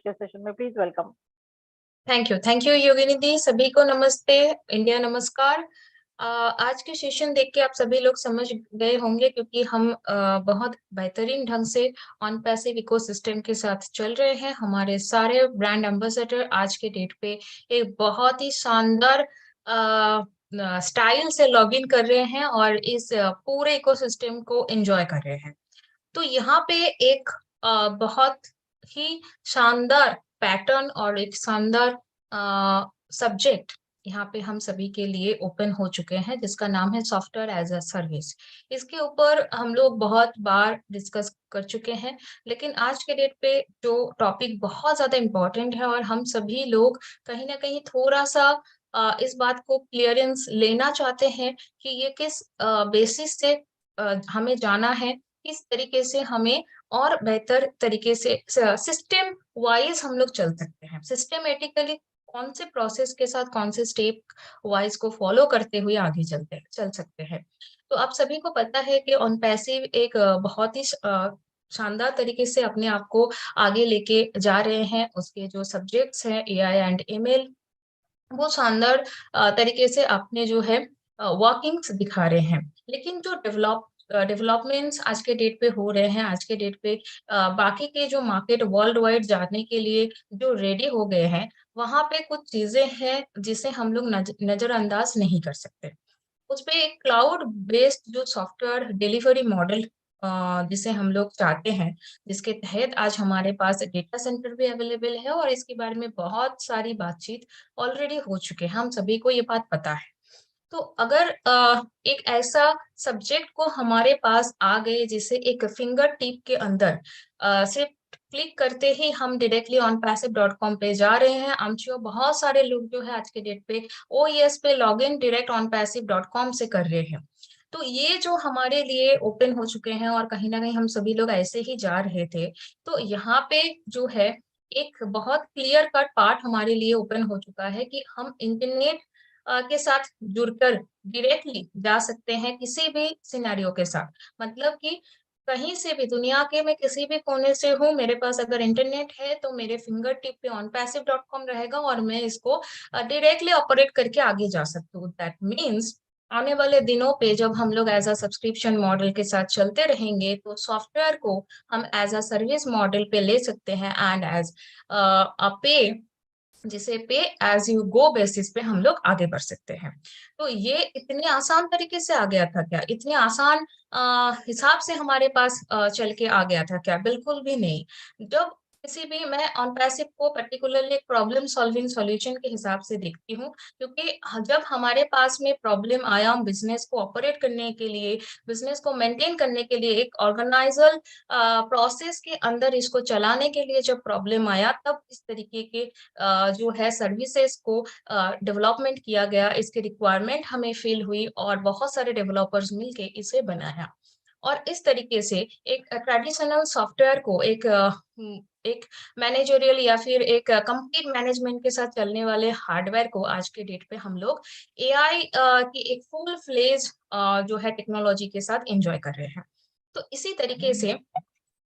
के सेशन में। Please welcome. Thank you योगिनी दी। सभी को नमस्ते, इंडिया नमस्कार। आज के सेशन देख के आप सभी लोग समझ गए होंगे क्योंकि हम बहुत बेहतरीन ढंग से ऑन पैसिव इकोसिस्टम के साथ चल रहे हैं। हमारे सारे ब्रांड एम्बेसडर आज के डेट पे एक बहुत ही शानदार स्टाइल से लॉगिन कर रहे हैं और इस पूरे इकोसिस्टम को एंजॉय कर रहे हैं। तो यहाँ पे एक बहुत ही शानदार पैटर्न और एक शानदार सब्जेक्ट यहाँ पे हम सभी के लिए ओपन हो चुके हैं, जिसका नाम है सॉफ्टवेयर एज अ सर्विस। इसके ऊपर हम लोग बहुत बार डिस्कस कर चुके हैं, लेकिन आज के डेट पे जो टॉपिक बहुत ज्यादा इम्पोर्टेंट है और हम सभी लोग कहीं ना कहीं थोड़ा सा इस बात को क्लियरेंस लेना चाहते हैं कि ये किस बेसिस से हमें जाना है, किस तरीके से हमें और बेहतर तरीके से सिस्टम वाइज हम लोग चल सकते हैं। सिस्टमेटिकली कौन से प्रोसेस के साथ कौन से स्टेप वाइज को फॉलो करते हुए आगे चल सकते हैं। तो आप सभी को पता है कि ऑन पैसिव एक बहुत ही शानदार तरीके से अपने आप को आगे लेके जा रहे हैं। उसके जो सब्जेक्ट्स हैं एआई एंड एमएल, वो शानदार तरीके से अपने जो है वर्किंग्स दिखा रहे हैं। लेकिन जो डेवलपमेंट्स आज के डेट पे हो रहे हैं, आज के डेट पे बाकी के जो मार्केट वर्ल्ड वाइड जाने के लिए जो रेडी हो गए हैं, वहां पे कुछ चीजें हैं जिसे हम लोग नजरअंदाज नहीं कर सकते। उसपे एक क्लाउड बेस्ड जो सॉफ्टवेयर डिलीवरी मॉडल जिसे हम लोग चाहते हैं, जिसके तहत आज हमारे पास डेटा सेंटर भी अवेलेबल है और इसके बारे में बहुत सारी बातचीत ऑलरेडी हो चुके हैं, हम सभी को ये बात पता है। तो अगर एक ऐसा सब्जेक्ट को हमारे पास आ गए जिसे एक फिंगर टिप के अंदर सिर्फ क्लिक करते ही हम डायरेक्टली onpassive.com पे जा रहे हैं। I'm sure बहुत सारे लोग जो है आज के डेट पे OES पे लॉग इन डायरेक्ट onpassive.com से कर रहे हैं। तो ये जो हमारे लिए ओपन हो चुके हैं और कहीं ना कहीं हम सभी लोग ऐसे ही जा रहे थे, तो यहाँ पे जो है एक बहुत क्लियर कट पार्ट हमारे लिए ओपन हो चुका है कि हम इंटरनेट के साथ जुड़कर डायरेक्टली जा सकते हैं किसी भी सिनेरियो के साथ। मतलब कि कहीं से भी दुनिया के मैं किसी भी कोने से हूँ, मेरे पास अगर इंटरनेट है तो मेरे फिंगर टिप पे onpassive.com रहेगा और मैं इसको डायरेक्टली ऑपरेट करके आगे जा सकती हूँ। दैट मीन्स आने वाले दिनों पे जब हम लोग एज अ सब्सक्रिप्शन मॉडल के साथ चलते रहेंगे, तो सॉफ्टवेयर को हम एज अ सर्विस मॉडल पे ले सकते हैं एंड एज अ पे, जिसे पे एज यू गो बेसिस पे हम लोग आगे बढ़ सकते हैं। तो ये इतने आसान तरीके से आ गया था क्या? इतने आसान हिसाब से हमारे पास चल के आ गया था क्या? बिल्कुल भी नहीं। जब किसी भी, मैं ऑन पैसिव को पर्टिकुलरली एक प्रॉब्लम सॉल्विंग सॉल्यूशन के हिसाब से देखती हूँ, क्योंकि जब हमारे पास में प्रॉब्लम आया बिजनेस को ऑपरेट करने के लिए, बिजनेस को मेंटेन करने के लिए, एक ऑर्गेनाइजल प्रोसेस के अंदर इसको चलाने के लिए जब प्रॉब्लम आया, तब इस तरीके के जो है सर्विसेज को डेवलपमेंट किया गया। इसकी रिक्वायरमेंट हमें फील हुई और बहुत सारे डेवलपर्स मिलके इसे बनाया। और इस तरीके से एक ट्रेडिशनल सॉफ्टवेयर को एक मैनेजरियल या फिर एक कंप्लीट मैनेजमेंट के साथ चलने वाले हार्डवेयर को आज के डेट पे हम लोग एआई की एक फुल फ्लेज जो है टेक्नोलॉजी के साथ एंजॉय कर रहे हैं। तो इसी तरीके से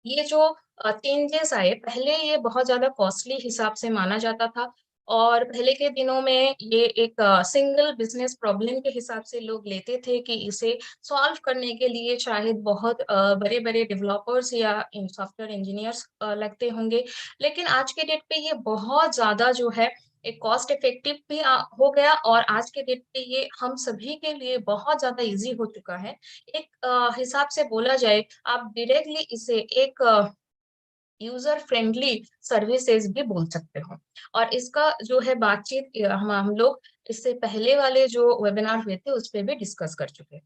ये जो चेंजेस आए, पहले ये बहुत ज्यादा कॉस्टली हिसाब से माना जाता था और पहले के दिनों में ये एक सिंगल बिजनेस प्रॉब्लम के हिसाब से लोग लेते थे कि इसे सॉल्व करने के लिए शायद बहुत बड़े बड़े डेवलपर्स या सॉफ्टवेयर इंजीनियर्स लगते होंगे। लेकिन आज के डेट पे ये बहुत ज्यादा जो है एक कॉस्ट इफेक्टिव भी हो गया और आज के डेट पे ये हम सभी के लिए बहुत ज्यादा इजी हो चुका है। एक हिसाब से बोला जाए, आप डायरेक्टली इसे एक यूजर फ्रेंडली सर्विसेज भी बोल सकते हो। और इसका जो है बातचीत हम लोग इससे पहले वाले जो वेबिनार हुए थे उस पे भी डिस्कस कर चुके हैं।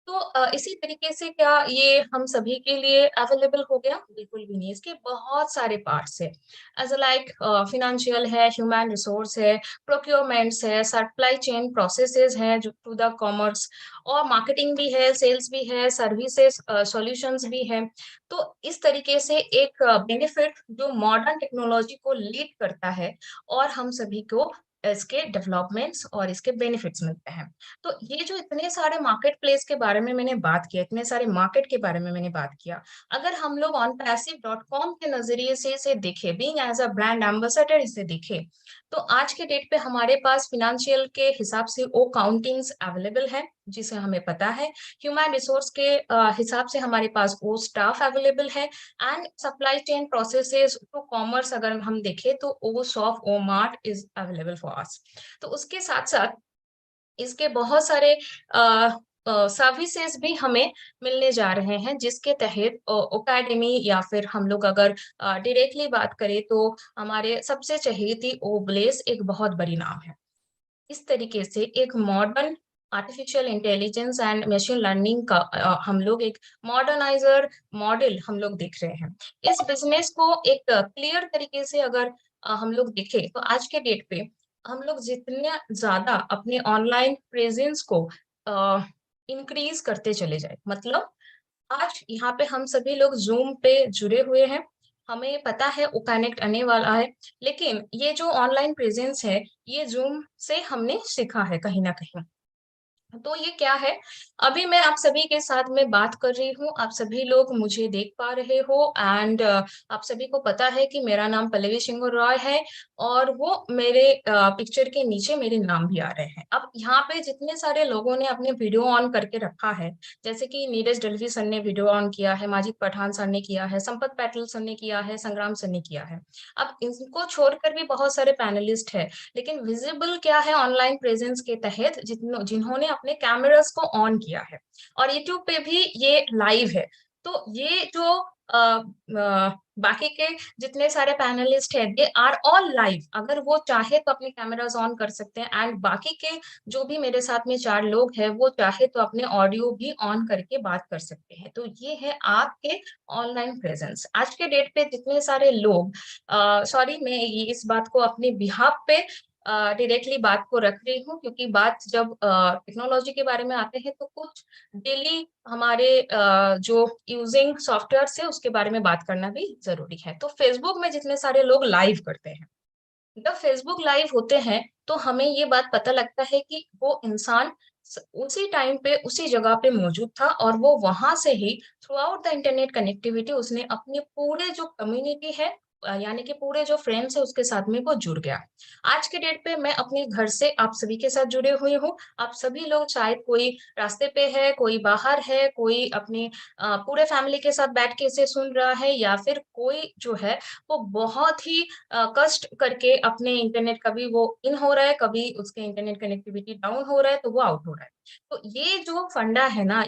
तो इसी तरीके से क्या ये हम सभी के लिए अवेलेबल हो गया? बिल्कुल भी नहीं। इसके बहुत सारे पार्ट्स है, एज लाइक फिनेंशियल है, ह्यूमन रिसोर्स है, प्रोक्योरमेंट्स है, सप्लाई चेन प्रोसेसेस है जो टू द कॉमर्स, और मार्केटिंग भी है, सेल्स भी है, सर्विसेज सॉल्यूशंस भी है। तो इस तरीके से एक बेनिफिट जो मॉडर्न टेक्नोलॉजी को लीड करता है और हम सभी को इसके डेवलपमेंट्स और इसके बेनिफिट्स मिलते हैं। तो ये जो इतने सारे मार्केट प्लेस के बारे में मैंने बात किया, इतने सारे मार्केट के बारे में मैंने बात किया, अगर हम लोग onpassive.com के नजरिए से इसे देखें, being as a brand ambassador इसे देखें, तो आज के डेट पे हमारे पास फिनेंशियल के हिसाब से वो काउंटिंग्स अवेलेबल है जिसे हमें पता है, ह्यूमन रिसोर्स के हिसाब से हमारे पास वो स्टाफ अवेलेबल है, and supply chain processes to commerce अगर हम देखें तो O soft O mart is available for us. तो उसके साथ साथ इसके बहुत सारे सर्विसेज भी हमें मिलने जा रहे हैं जिसके तहत एकेडमी, या फिर हम लोग अगर डायरेक्टली बात करें तो हमारे सबसे चहेती ओब्लेस एक बहुत बड़ी नाम है। इस तरीके से एक modern artificial intelligence and machine learning का हम लोग एक मॉडर्नाइजर मॉडल हम लोग देख रहे हैं। इस बिजनेस को एक क्लियर तरीके से अगर हम लोग देखें तो आज के डेट पे हम लोग जितने ज्यादा अपने ऑनलाइन प्रेजेंस को इंक्रीज करते चले जाए, मतलब आज यहाँ पे हम सभी लोग जूम पे जुड़े हुए हैं, हमें पता है वो कनेक्ट आने वाला है, लेकिन ये जो ऑनलाइन प्रेजेंस है ये जूम से हमने सीखा है कहीं ना कहीं। तो ये क्या है, अभी मैं आप सभी के साथ में बात कर रही हूँ, आप सभी लोग मुझे देख पा रहे हो, एंड आप सभी को पता है कि मेरा नाम पल्लवी सिंह रॉय है, और वो मेरे पिक्चर के नीचे मेरे नाम भी आ रहे हैं। अब यहाँ पे जितने सारे लोगों ने अपने वीडियो ऑन करके रखा है, जैसे कि नीरज डलवी सर ने वीडियो ऑन किया है, माजिद पठान सर ने किया है, संपत पैटल सर ने किया है, संग्राम सर ने किया है। अब इनको छोड़कर भी बहुत सारे पैनलिस्ट है, लेकिन विजिबल क्या है ऑनलाइन प्रेजेंस के तहत जिन्होंने अपने कैमरास को ऑन किया है, और यूट्यूब पे भी ये लाइव है। तो ये जो बाकी के जितने सारे पैनलिस्ट हैं दे आर ऑल लाइव, अगर वो चाहे तो अपने कैमरास ऑन कर सकते हैं, एंड बाकी के जो भी मेरे साथ में चार लोग हैं वो चाहे तो अपने ऑडियो भी ऑन करके बात कर सकते हैं। तो ये है आपके ऑनलाइन प्रेजेंस। आज के डेट पे जितने सारे लोग, सॉरी मैं ये इस बात को अपने बिहाफ पे डायरेक्टली बात को रख रही हूँ, क्योंकि बात जब टेक्नोलॉजी के बारे में आते हैं तो कुछ डेली हमारे जो यूजिंग सॉफ्टवेयर है उसके बारे में बात करना भी जरूरी है। तो फेसबुक में जितने सारे लोग लाइव करते हैं, जब फेसबुक लाइव होते हैं तो हमें ये बात पता लगता है कि वो इंसान उसी टाइम पे उसी जगह पे मौजूद था, और वो वहां से ही throughout the internet connectivity उसने अपने पूरे जो कम्युनिटी है, यानी कि पूरे जो फ्रेंड्स है उसके साथ में वो जुड़ गया। आज के डेट पे मैं अपने घर से आप सभी के साथ जुड़े हुए हूँ, आप सभी लोग शायद कोई रास्ते पे है, कोई बाहर है, कोई अपने पूरे फैमिली के साथ बैठ के इसे सुन रहा है, या फिर कोई जो है वो बहुत ही कष्ट करके अपने इंटरनेट, कभी वो इन हो रहा है, कभी उसके इंटरनेट कनेक्टिविटी डाउन हो रहा है तो वो आउट हो रहा है। तो ये जो फंडा है ना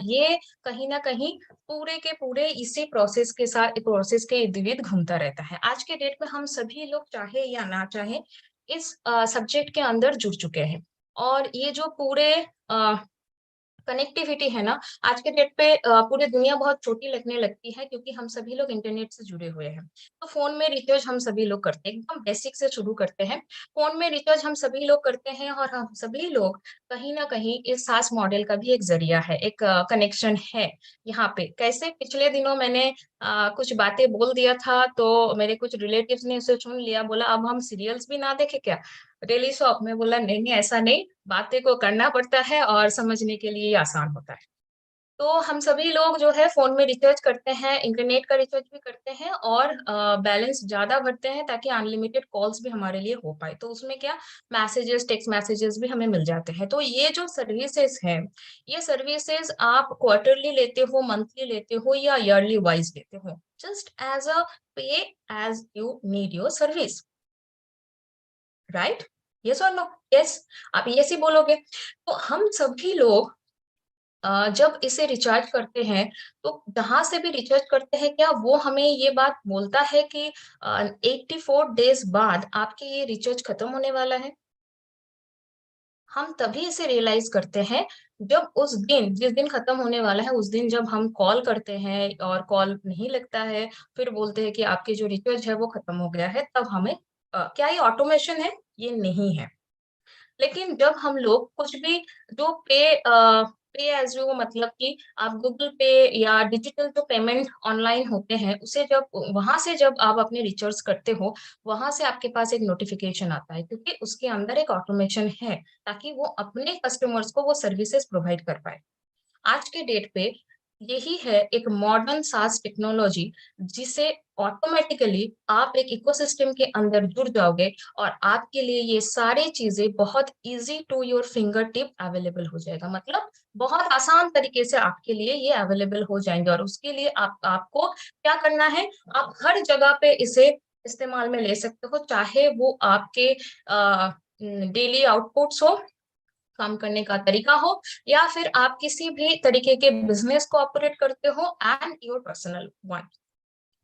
कहीं पूरे के पूरे इसी प्रोसेस के साथ, प्रोसेस के इर्द गिर्द घूमता रहता है। आज के डेट में हम सभी लोग चाहे या ना चाहे इस सब्जेक्ट के अंदर जुड़ चुके हैं, और ये जो पूरे कनेक्टिविटी है ना, आज के डेट पे पूरी दुनिया बहुत छोटी लगने लगती है क्योंकि हम सभी लोग इंटरनेट से जुड़े हुए हैं। तो फोन में रिचार्ज हम सभी लोग करते हैं, एकदम बेसिक से शुरू करते हैं। फोन में रिचार्ज हम सभी लोग करते हैं, और हम सभी लोग कहीं ना कहीं इस सास मॉडल का भी एक जरिया है, एक कनेक्शन है। यहाँ पे कैसे पिछले दिनों मैंने कुछ बातें बोल दिया था तो मेरे कुछ रिलेटिव्स ने उसे सुन लिया, बोला अब हम सीरियल्स भी ना देखे क्या, डेली शॉप में। बोला नहीं नहीं ऐसा नहीं, बातें को करना पड़ता है और समझने के लिए आसान होता है। तो हम सभी लोग जो है फोन में रिचार्ज करते हैं, इंटरनेट का रिचार्ज भी करते हैं, और बैलेंस ज्यादा भरते हैं ताकि अनलिमिटेड कॉल्स भी हमारे लिए हो पाए। तो उसमें क्या, मैसेजेस, टेक्स्ट मैसेजेस भी हमें मिल जाते हैं। तो ये जो सर्विसेज है, ये सर्विसेज आप क्वार्टरली लेते हो, मंथली लेते हो, या ईयरली वाइज लेते हो, just as a pay as you need your service, right? Yes और नो? यस, आप यस ही बोलोगे। तो हम सभी लोग जब इसे रिचार्ज करते हैं तो जहां से भी रिचार्ज करते हैं, क्या वो हमें ये बात बोलता है कि 84 डेज बाद आपके ये रिचार्ज खत्म होने वाला है? हम तभी इसे रियलाइज करते हैं जब उस दिन, जिस दिन खत्म होने वाला है उस दिन जब हम कॉल करते हैं और कॉल नहीं लगता है, फिर बोलते हैं कि आपके जो रिचार्ज है वो खत्म हो गया है, तब हमें क्या ये ऑटोमेशन है? ये नहीं है। लेकिन जब हम लोग कुछ भी जो पे पे एज़ यू मतलब कि आप गूगल पे या डिजिटल जो पेमेंट ऑनलाइन होते हैं, उसे जब वहाँ से जब आप अपने रिचार्ज करते हो, वहाँ से आपके पास एक नोटिफ़िकेशन आता है क्योंकि उसके अंदर एक ऑटोमेशन है, ताकि वो अपने कस्टमर्स को वो सर्विसेज़ प्रोवाइड कर पाए। आज के डेट पे यही है एक मॉडर्न सास टेक्नोलॉजी, जिसे ऑटोमेटिकली आप एक इकोसिस्टम के अंदर जुड़ जाओगे और आपके लिए ये सारी चीजें बहुत easy to your finger tip available हो जाएगा। मतलब बहुत आसान तरीके से आपके लिए ये अवेलेबल हो जाएंगे और उसके लिए आपको क्या करना है, आप हर जगह पे इसे इस्तेमाल में ले सकते हो, चाहे वो आपके डेली आउटपुट्स हो, काम करने का तरीका हो, या फिर आप किसी भी तरीके के बिजनेस को ऑपरेट करते हो एंड योर पर्सनल वन।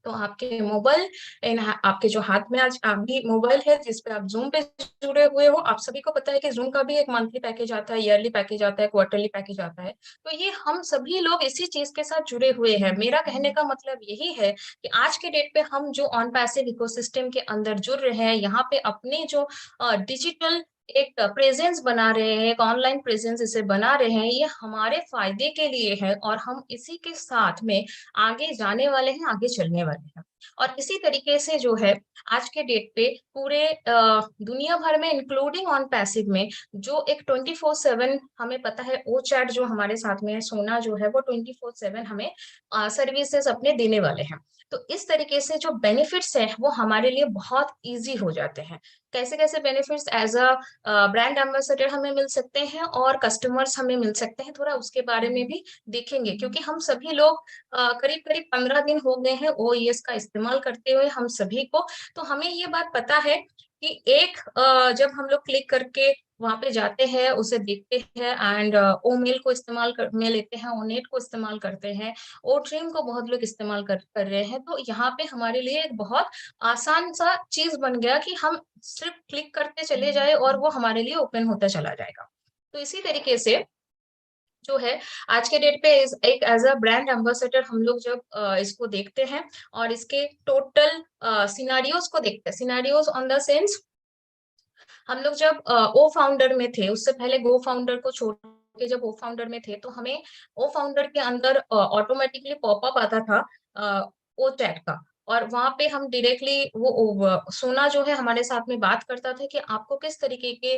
तो आपके मोबाइल आपके जो हाथ में आज अभी मोबाइल है जिस पे आप जूम पे जुड़े हुए हो, आप सभी को पता है कि जूम का भी एक मंथली पैकेज आता है, ईयरली पैकेज आता है, क्वार्टरली पैकेज आता है। तो ये हम सभी लोग इसी चीज के साथ जुड़े हुए हैं। मेरा कहने का मतलब यही है कि आज के डेट पे हम जो ऑन पैसिव इकोसिस्टम के अंदर जुड़ रहे हैं, यहाँ पे अपने जो डिजिटल एक प्रेजेंस बना रहे हैं, एक ऑनलाइन प्रेजेंस इसे बना रहे हैं, ये हमारे फायदे के लिए है और हम इसी के साथ में आगे जाने वाले हैं, आगे चलने वाले हैं। और इसी तरीके से जो है आज के डेट पे पूरे दुनिया भर में इंक्लूडिंग ऑन पैसिव में जो एक 24/7 हमें पता है, ओ चैट जो हमारे साथ में है, सोना जो है वो 24/7 हमें सर्विसेज अपने देने वाले हैं। तो इस तरीके से जो बेनिफिट्स है वो हमारे लिए बहुत ईजी हो जाते हैं। कैसे कैसे benefits as a brand ambassador हमें मिल सकते हैं और कस्टमर्स हमें मिल सकते हैं, थोड़ा उसके बारे में भी देखेंगे, क्योंकि हम सभी लोग करीब करीब 15 दिन हो गए हैं ओईएस का इस्तेमाल करते हुए हम सभी को। तो हमें ये बात पता है कि एक जब हम लोग क्लिक करके वहां पे जाते हैं, उसे देखते हैं एंड ओ मेल को इस्तेमाल कर में लेते हैं, ओ नेट को इस्तेमाल करते हैं, ओ ट्रिम को बहुत लोग इस्तेमाल कर रहे हैं। तो यहाँ पे हमारे लिए एक बहुत आसान सा चीज बन गया कि हम सिर्फ क्लिक करते चले जाए और वो हमारे लिए ओपन होता चला जाएगा। तो इसी तरीके से जो है आज के डेट पे एक एज अ ब्रांड एम्बेसडर हम लोग जब इसको देखते हैं और इसके टोटल सिनारियोज को देखते हैं, सिनारियोज ऑन द सेंस, हम लोग जब ओ फाउंडर में थे, उससे पहले गो फाउंडर को छोड़ के जब ओ फाउंडर में थे, तो हमें ओ फाउंडर के अंदर ऑटोमेटिकली पॉपअप आता था ओ चैट का, और वहां पे हम डायरेक्टली सोना जो है हमारे साथ में बात करता था कि आपको किस तरीके के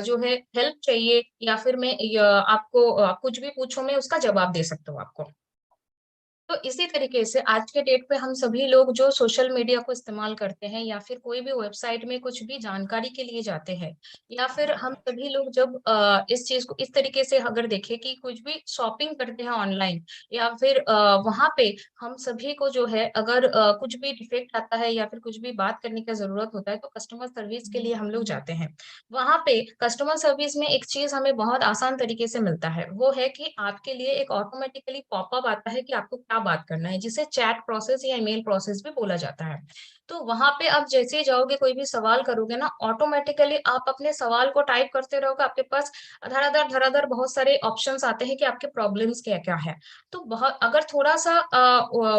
जो है हेल्प चाहिए, या फिर मैं आपको कुछ भी पूछो मैं उसका जवाब दे सकता हूँ आपको। तो इसी तरीके से आज के डेट पे हम सभी लोग जो सोशल मीडिया को इस्तेमाल करते हैं या फिर कोई भी वेबसाइट में कुछ भी जानकारी के लिए जाते हैं, या फिर हम सभी लोग जब इस चीज को इस तरीके से अगर देखें कि कुछ भी शॉपिंग करते हैं ऑनलाइन, या फिर वहां पे हम सभी को जो है अगर कुछ भी डिफेक्ट आता है या फिर कुछ भी बात करने की जरूरत होता है, तो कस्टमर सर्विस के लिए हम लोग जाते हैं। वहां पे कस्टमर सर्विस में एक चीज हमें बहुत आसान तरीके से मिलता है, वो है कि आपके लिए एक ऑटोमेटिकली पॉपअप आता है कि आपको क्या बात करना है, जिसे चैट प्रोसेस या ईमेल प्रोसेस भी बोला जाता है। तो वहां पे आप जैसे ही जाओगे, कोई भी सवाल करोगे ना, ऑटोमेटिकली आप अपने सवाल को टाइप करते रहोगे, आपके पास धड़ाधड़ धड़ाधड़ बहुत सारे ऑप्शंस आते हैं कि आपके प्रॉब्लम्स क्या क्या है। तो बहुत अगर थोड़ा सा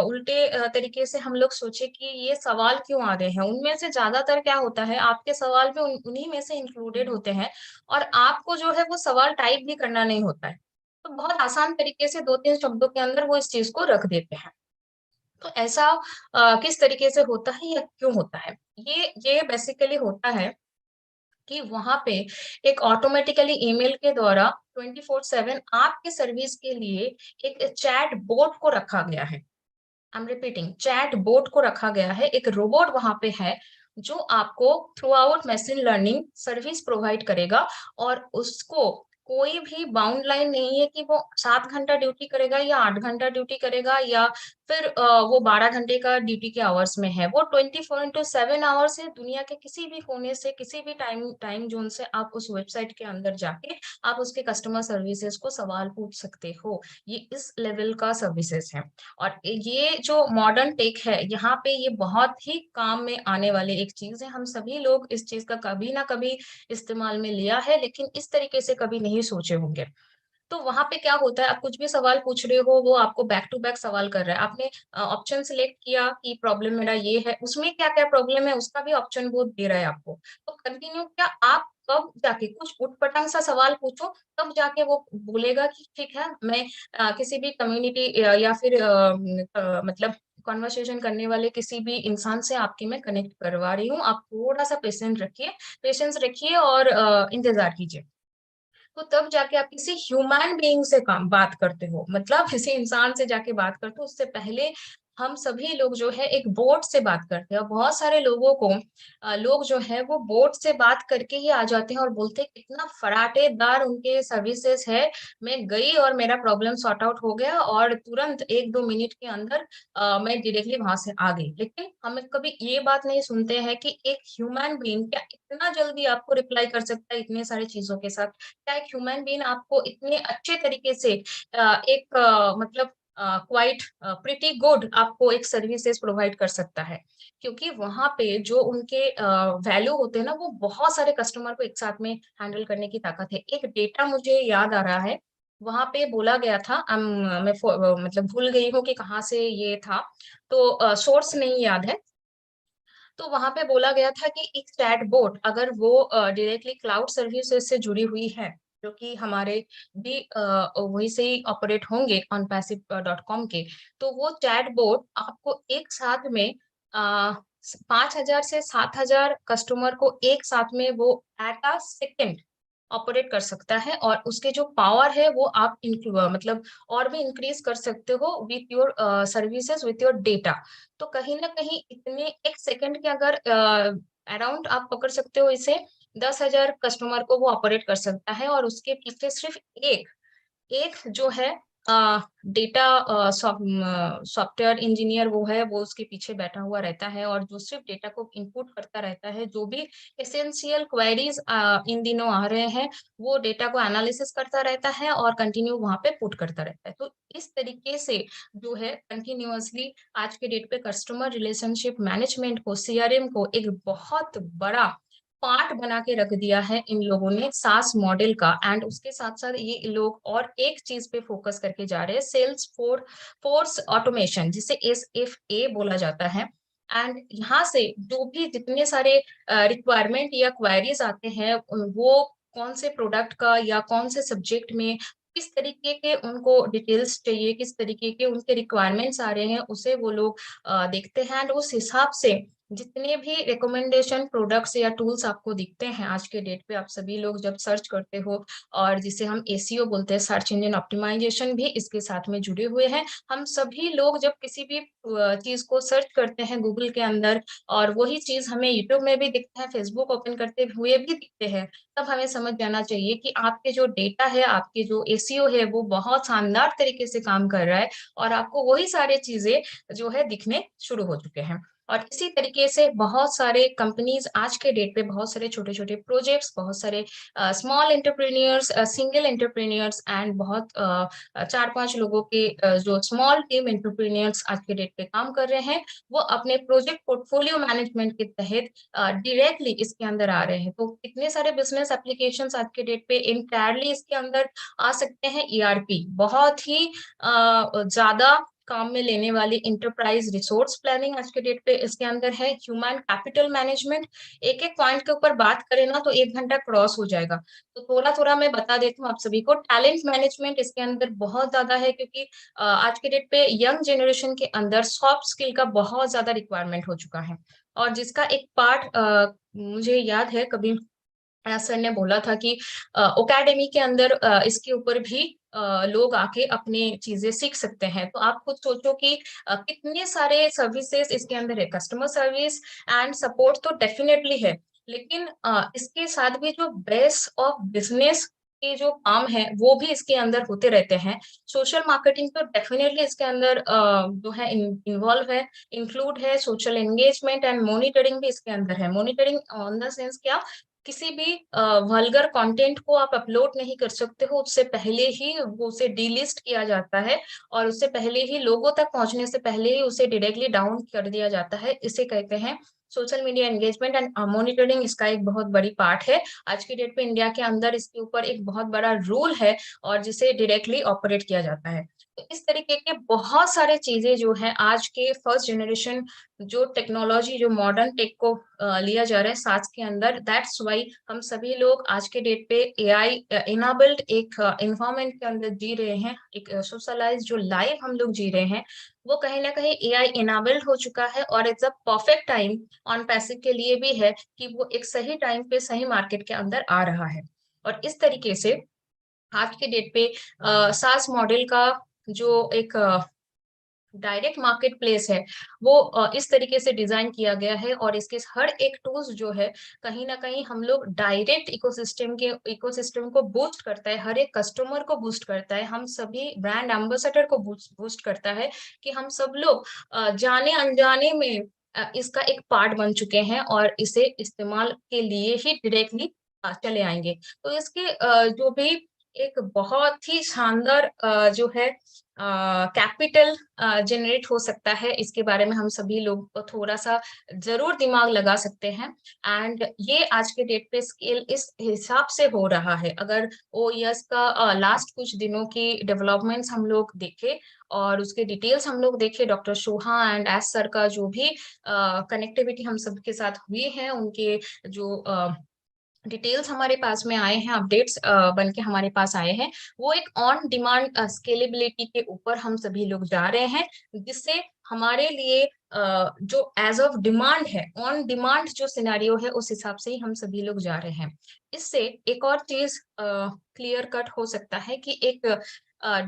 उल्टे तरीके से हम लोग सोचे कि ये सवाल क्यों आ रहे हैं, उनमें से ज्यादातर क्या होता है, आपके सवाल भी उन्हीं में से इंक्लूडेड होते हैं, और आपको जो है वो सवाल टाइप भी करना नहीं होता है। तो बहुत आसान तरीके से 2-3 शब्दों के अंदर वो इस चीज को रख देते हैं। तो ऐसा किस तरीके से होता है या क्यों होता है? ये बेसिकली होता है कि वहां पे एक ऑटोमेटिकली ईमेल के द्वारा 24/7 आपके सर्विस के लिए एक चैट बोट को रखा गया है। I am repeating, chat bot को रखा गया है, एक रोबोट वहां पे है जो आपको through out machine learning service provide करेगा, और उसको कोई भी बाउंड लाइन नहीं है कि वो 7 घंटा ड्यूटी करेगा या 8 घंटा ड्यूटी करेगा, या फिर वो 12 घंटे का ड्यूटी के आवर्स में है। वो 24/7 आवर्स है, दुनिया के किसी भी कोने से, किसी भी टाइम टाइम जोन से आप उस वेबसाइट के अंदर जाके आप उसके कस्टमर सर्विसेज को सवाल पूछ सकते हो। ये इस लेवल का सर्विसेज है। और ये जो मॉडर्न टेक है, यहाँ पे ये बहुत ही काम में आने वाले एक चीज है। हम सभी लोग इस चीज का कभी ना कभी इस्तेमाल में लिया है, लेकिन इस तरीके से कभी नहीं सोचे होंगे। तो वहाँ पे क्या होता है, आप कुछ भी सवाल पूछ रहे हो, वो आपको बैक टू बैक सवाल कर रहा है। आपने ऑप्शन सिलेक्ट किया कि प्रॉब्लम मेरा ये है, उसमें क्या-क्या प्रॉब्लम है, उसका भी ऑप्शन वो दे रहा है आपको। तो कंटिन्यू क्या आप कब जाके कुछ उटपटांग सा सवाल पूछो, तब जाके वो बोलेगा कि ठीक है, मैं किसी भी कम्युनिटी या फिर मतलब कन्वर्सेशन करने वाले किसी भी इंसान से आपकी मैं कनेक्ट करवा रही हूँ। आप थोड़ा-सा पेशेंस रखिए और इंतज़ार कीजिए। तो तब जाके आप किसी ह्यूमन बीइंग से काम बात करते हो, मतलब किसी इंसान से जाके बात करते हो, उससे पहले हम सभी लोग जो है एक बोट से बात करते हैं और बहुत सारे लोगों को लोग जो है वो बोट से बात करके ही आ जाते हैं और बोलते हैं कितना फराटेदार उनके सर्विसेज है। मैं गई और मेरा प्रॉब्लम सॉर्ट आउट हो गया और तुरंत 1-2 मिनट के अंदर मैं डायरेक्टली वहां से आ गई। लेकिन हम कभी ये बात नहीं सुनते हैं कि एक ह्यूमन बीइंग क्या इतना जल्दी आपको रिप्लाई कर सकता है इतने सारे चीजों के साथ। क्या एक ह्यूमन बीइंग आपको इतने अच्छे तरीके से एक मतलब क्वाइट प्रिटी गुड आपको एक सर्विसेज प्रोवाइड कर सकता है। क्योंकि वहां पे जो उनके वैल्यू होते हैं ना, वो बहुत सारे कस्टमर को एक साथ में हैंडल करने की ताकत है। एक डेटा मुझे याद आ रहा है, वहां पे बोला गया था, मैं मतलब भूल गई हूँ कि कहाँ से ये था, तो सोर्स नहीं याद है। तो वहां पे बोला गया था कि एक चैटबॉट अगर वो डायरेक्टली क्लाउड सर्विसेज से जुड़ी हुई है, जो कि हमारे भी वही से ही ऑपरेट होंगे ऑन पैसिव डॉट कॉम के, तो वो चैटबॉट आपको एक साथ में 5,000 से 7,000 कस्टमर को एक साथ में वो एट अ सेकेंड ऑपरेट कर सकता है और उसके जो पावर है वो आप मतलब और भी इंक्रीज कर सकते हो with your services with your data. तो कहीं ना कहीं इतने एक सेकंड के अगर अराउंड आप पकड़ सकते हो इसे, 10,000 कस्टमर को वो ऑपरेट कर सकता है और उसके पीछे सिर्फ एक एक जो है डेटा सॉफ्टवेयर इंजीनियर वो है, वो उसके पीछे बैठा हुआ रहता है और जो सिर्फ डेटा को इनपुट करता रहता है। जो भी एसेंशियल क्वेरीज इन दिनों आ रहे हैं, वो डेटा को एनालिसिस करता रहता है और कंटिन्यू वहां पे पुट करता रहता है। तो इस तरीके से जो है कंटिन्यूअसली आज के डेट पे कस्टमर रिलेशनशिप मैनेजमेंट को, सीआरएम को एक बहुत बड़ा पार्ट बना के रख दिया है इन लोगों ने सास मॉडल का। एंड उसके साथ साथ ये लोग और एक चीज पे फोकस करके जा रहे हैं, सेल्स फोर्स ऑटोमेशन, जिसे SFA बोला जाता है। एंड यहाँ से जो भी जितने सारे रिक्वायरमेंट या क्वायरीज आते हैं, वो कौन से प्रोडक्ट का या कौन से सब्जेक्ट में किस तरीके के उनको डिटेल्स चाहिए, किस तरीके के उनके रिक्वायरमेंट्स आ रहे हैं, उसे वो लोग देखते हैं। एंड उस हिसाब से जितने भी रिकमेंडेशन प्रोडक्ट्स या टूल्स आपको दिखते हैं आज के डेट पे, आप सभी लोग जब सर्च करते हो, और जिसे हम एसीओ बोलते हैं, सर्च इंजन ऑप्टिमाइजेशन भी इसके साथ में जुड़े हुए हैं। हम सभी लोग जब किसी भी चीज को सर्च करते हैं गूगल के अंदर, और वही चीज हमें यूट्यूब में भी दिखता है, फेसबुक ओपन करते हुए भी दिखते हैं, तब हमें समझ जाना चाहिए कि आपके जो डेटा है, आपके जो एसीओ है, वो बहुत शानदार तरीके से काम कर रहा है और आपको वही सारी चीजें जो है दिखने शुरू हो चुके हैं। और इसी तरीके से बहुत सारे कंपनीज आज के डेट पे, बहुत सारे छोटे छोटे प्रोजेक्ट्स, बहुत सारे small entrepreneurs, single entrepreneurs and बहुत 4-5 लोगों के जो स्मॉल टीम एंटरप्रेन्योर्स आज के डेट पे काम कर रहे हैं, वो अपने प्रोजेक्ट पोर्टफोलियो मैनेजमेंट के तहत डायरेक्टली इसके अंदर आ रहे हैं। तो कितने सारे बिजनेस एप्लीकेशंस आज के डेट पे इंटायरली इसके अंदर आ सकते हैं। ईआरपी बहुत ही ज्यादा काम में लेने वाली इंटरप्राइज रिसोर्स प्लानिंग आज के डेट पे इसके अंदर है। ह्यूमन कैपिटल मैनेजमेंट, एक एक पॉइंट के ऊपर बात करें ना तो 1 घंटा क्रॉस हो जाएगा, तो थोड़ा थोड़ा मैं बता देती हूँ आप सभी को। टैलेंट मैनेजमेंट इसके अंदर बहुत ज्यादा है, क्योंकि आज के डेट पे यंग जनरेशन के अंदर सॉफ्ट स्किल का बहुत ज्यादा रिक्वायरमेंट हो चुका है। और जिसका एक पार्ट मुझे याद है, कभी सर ने बोला था कि एकेडमी के अंदर इसके ऊपर भी लोग आके अपने चीजें सीख सकते हैं। तो आप खुद सोचो कि कितने सारे सर्विसेज इसके अंदर है। कस्टमर सर्विस एंड सपोर्ट तो डेफिनेटली है, लेकिन इसके साथ भी जो बेस ऑफ बिजनेस के जो काम है वो भी इसके अंदर होते रहते हैं। सोशल मार्केटिंग तो डेफिनेटली इसके अंदर जो है इन्वॉल्व है, इंक्लूड है। सोशल एंगेजमेंट एंड मॉनिटरिंग भी इसके अंदर है। मॉनिटरिंग ऑन द सेंस क्या, किसी भी वल्गर कंटेंट को आप अपलोड नहीं कर सकते हो, उससे पहले ही वो उसे डीलिस्ट किया जाता है और उससे पहले ही लोगों तक पहुंचने से पहले ही उसे डायरेक्टली डाउन कर दिया जाता है। इसे कहते हैं social media engagement and monitoring इसका एक बहुत बड़ी पार्ट है। आज की डेट पे इंडिया के अंदर इसके ऊपर एक बहुत बड़ा रूल है और जिसे डायरेक्टली ऑपरेट किया जाता है। तो इस तरीके के बहुत सारे चीजें जो है आज के फर्स्ट जनरेशन जो टेक्नोलॉजी जो मॉडर्न टेक को लिया जा रहा है साथ के अंदर, दैट्स वाई हम सभी लोग आज के डेट पे एआई इनेबल्ड एक इन्वायरमेंट के अंदर जी रहे हैं, एक सोशलाइज जो लाइफ हम लोग जी रहे हैं वो कहीं ना कहीं एआई इनेबल्ड हो चुका है और it's a perfect time on passive के लिए भी है कि वो एक सही टाइम पे सही मार्केट के अंदर आ रहा है। और इस तरीके से आज के डेट पे सास मॉडल का जो एक डायरेक्ट मार्केट प्लेस है वो इस तरीके से डिजाइन किया गया है और इसके हर एक टूल्स जो है कहीं ना कहीं हम लोग डायरेक्ट इकोसिस्टम को बूस्ट करता है, हर एक कस्टमर को बूस्ट करता है, हम सभी ब्रांड एम्बेसडर को बूस्ट करता है कि हम सब लोग जाने अनजाने में इसका एक पार्ट बन चुके हैं और इसे इस्तेमाल के लिए ही डायरेक्टली चले आएंगे। तो इसके जो भी एक बहुत ही शानदार जो है कैपिटल जनरेट हो सकता है, इसके बारे में हम सभी लोग थोड़ा सा जरूर दिमाग लगा सकते हैं। एंड ये आज के डेट पे स्केल इस हिसाब से हो रहा है। अगर ओएस का लास्ट कुछ दिनों की डेवलपमेंट्स हम लोग देखें और उसके डिटेल्स हम लोग देखें, doctor Soha and S sir का जो भी कनेक्टिविटी हम सबके साथ हुई है, उनके जो डिटेल्स हमारे पास में आए हैं, अपडेट्स बन के हमारे पास आए हैं, वो एक ऑन डिमांड स्केलेबिलिटी के ऊपर हम सभी लोग जा रहे हैं, जिससे हमारे लिए जो एज ऑफ डिमांड है, ऑन डिमांड जो सिनेरियो है उस हिसाब से ही हम सभी लोग जा रहे हैं। इससे एक और चीज क्लियर कट हो सकता है कि एक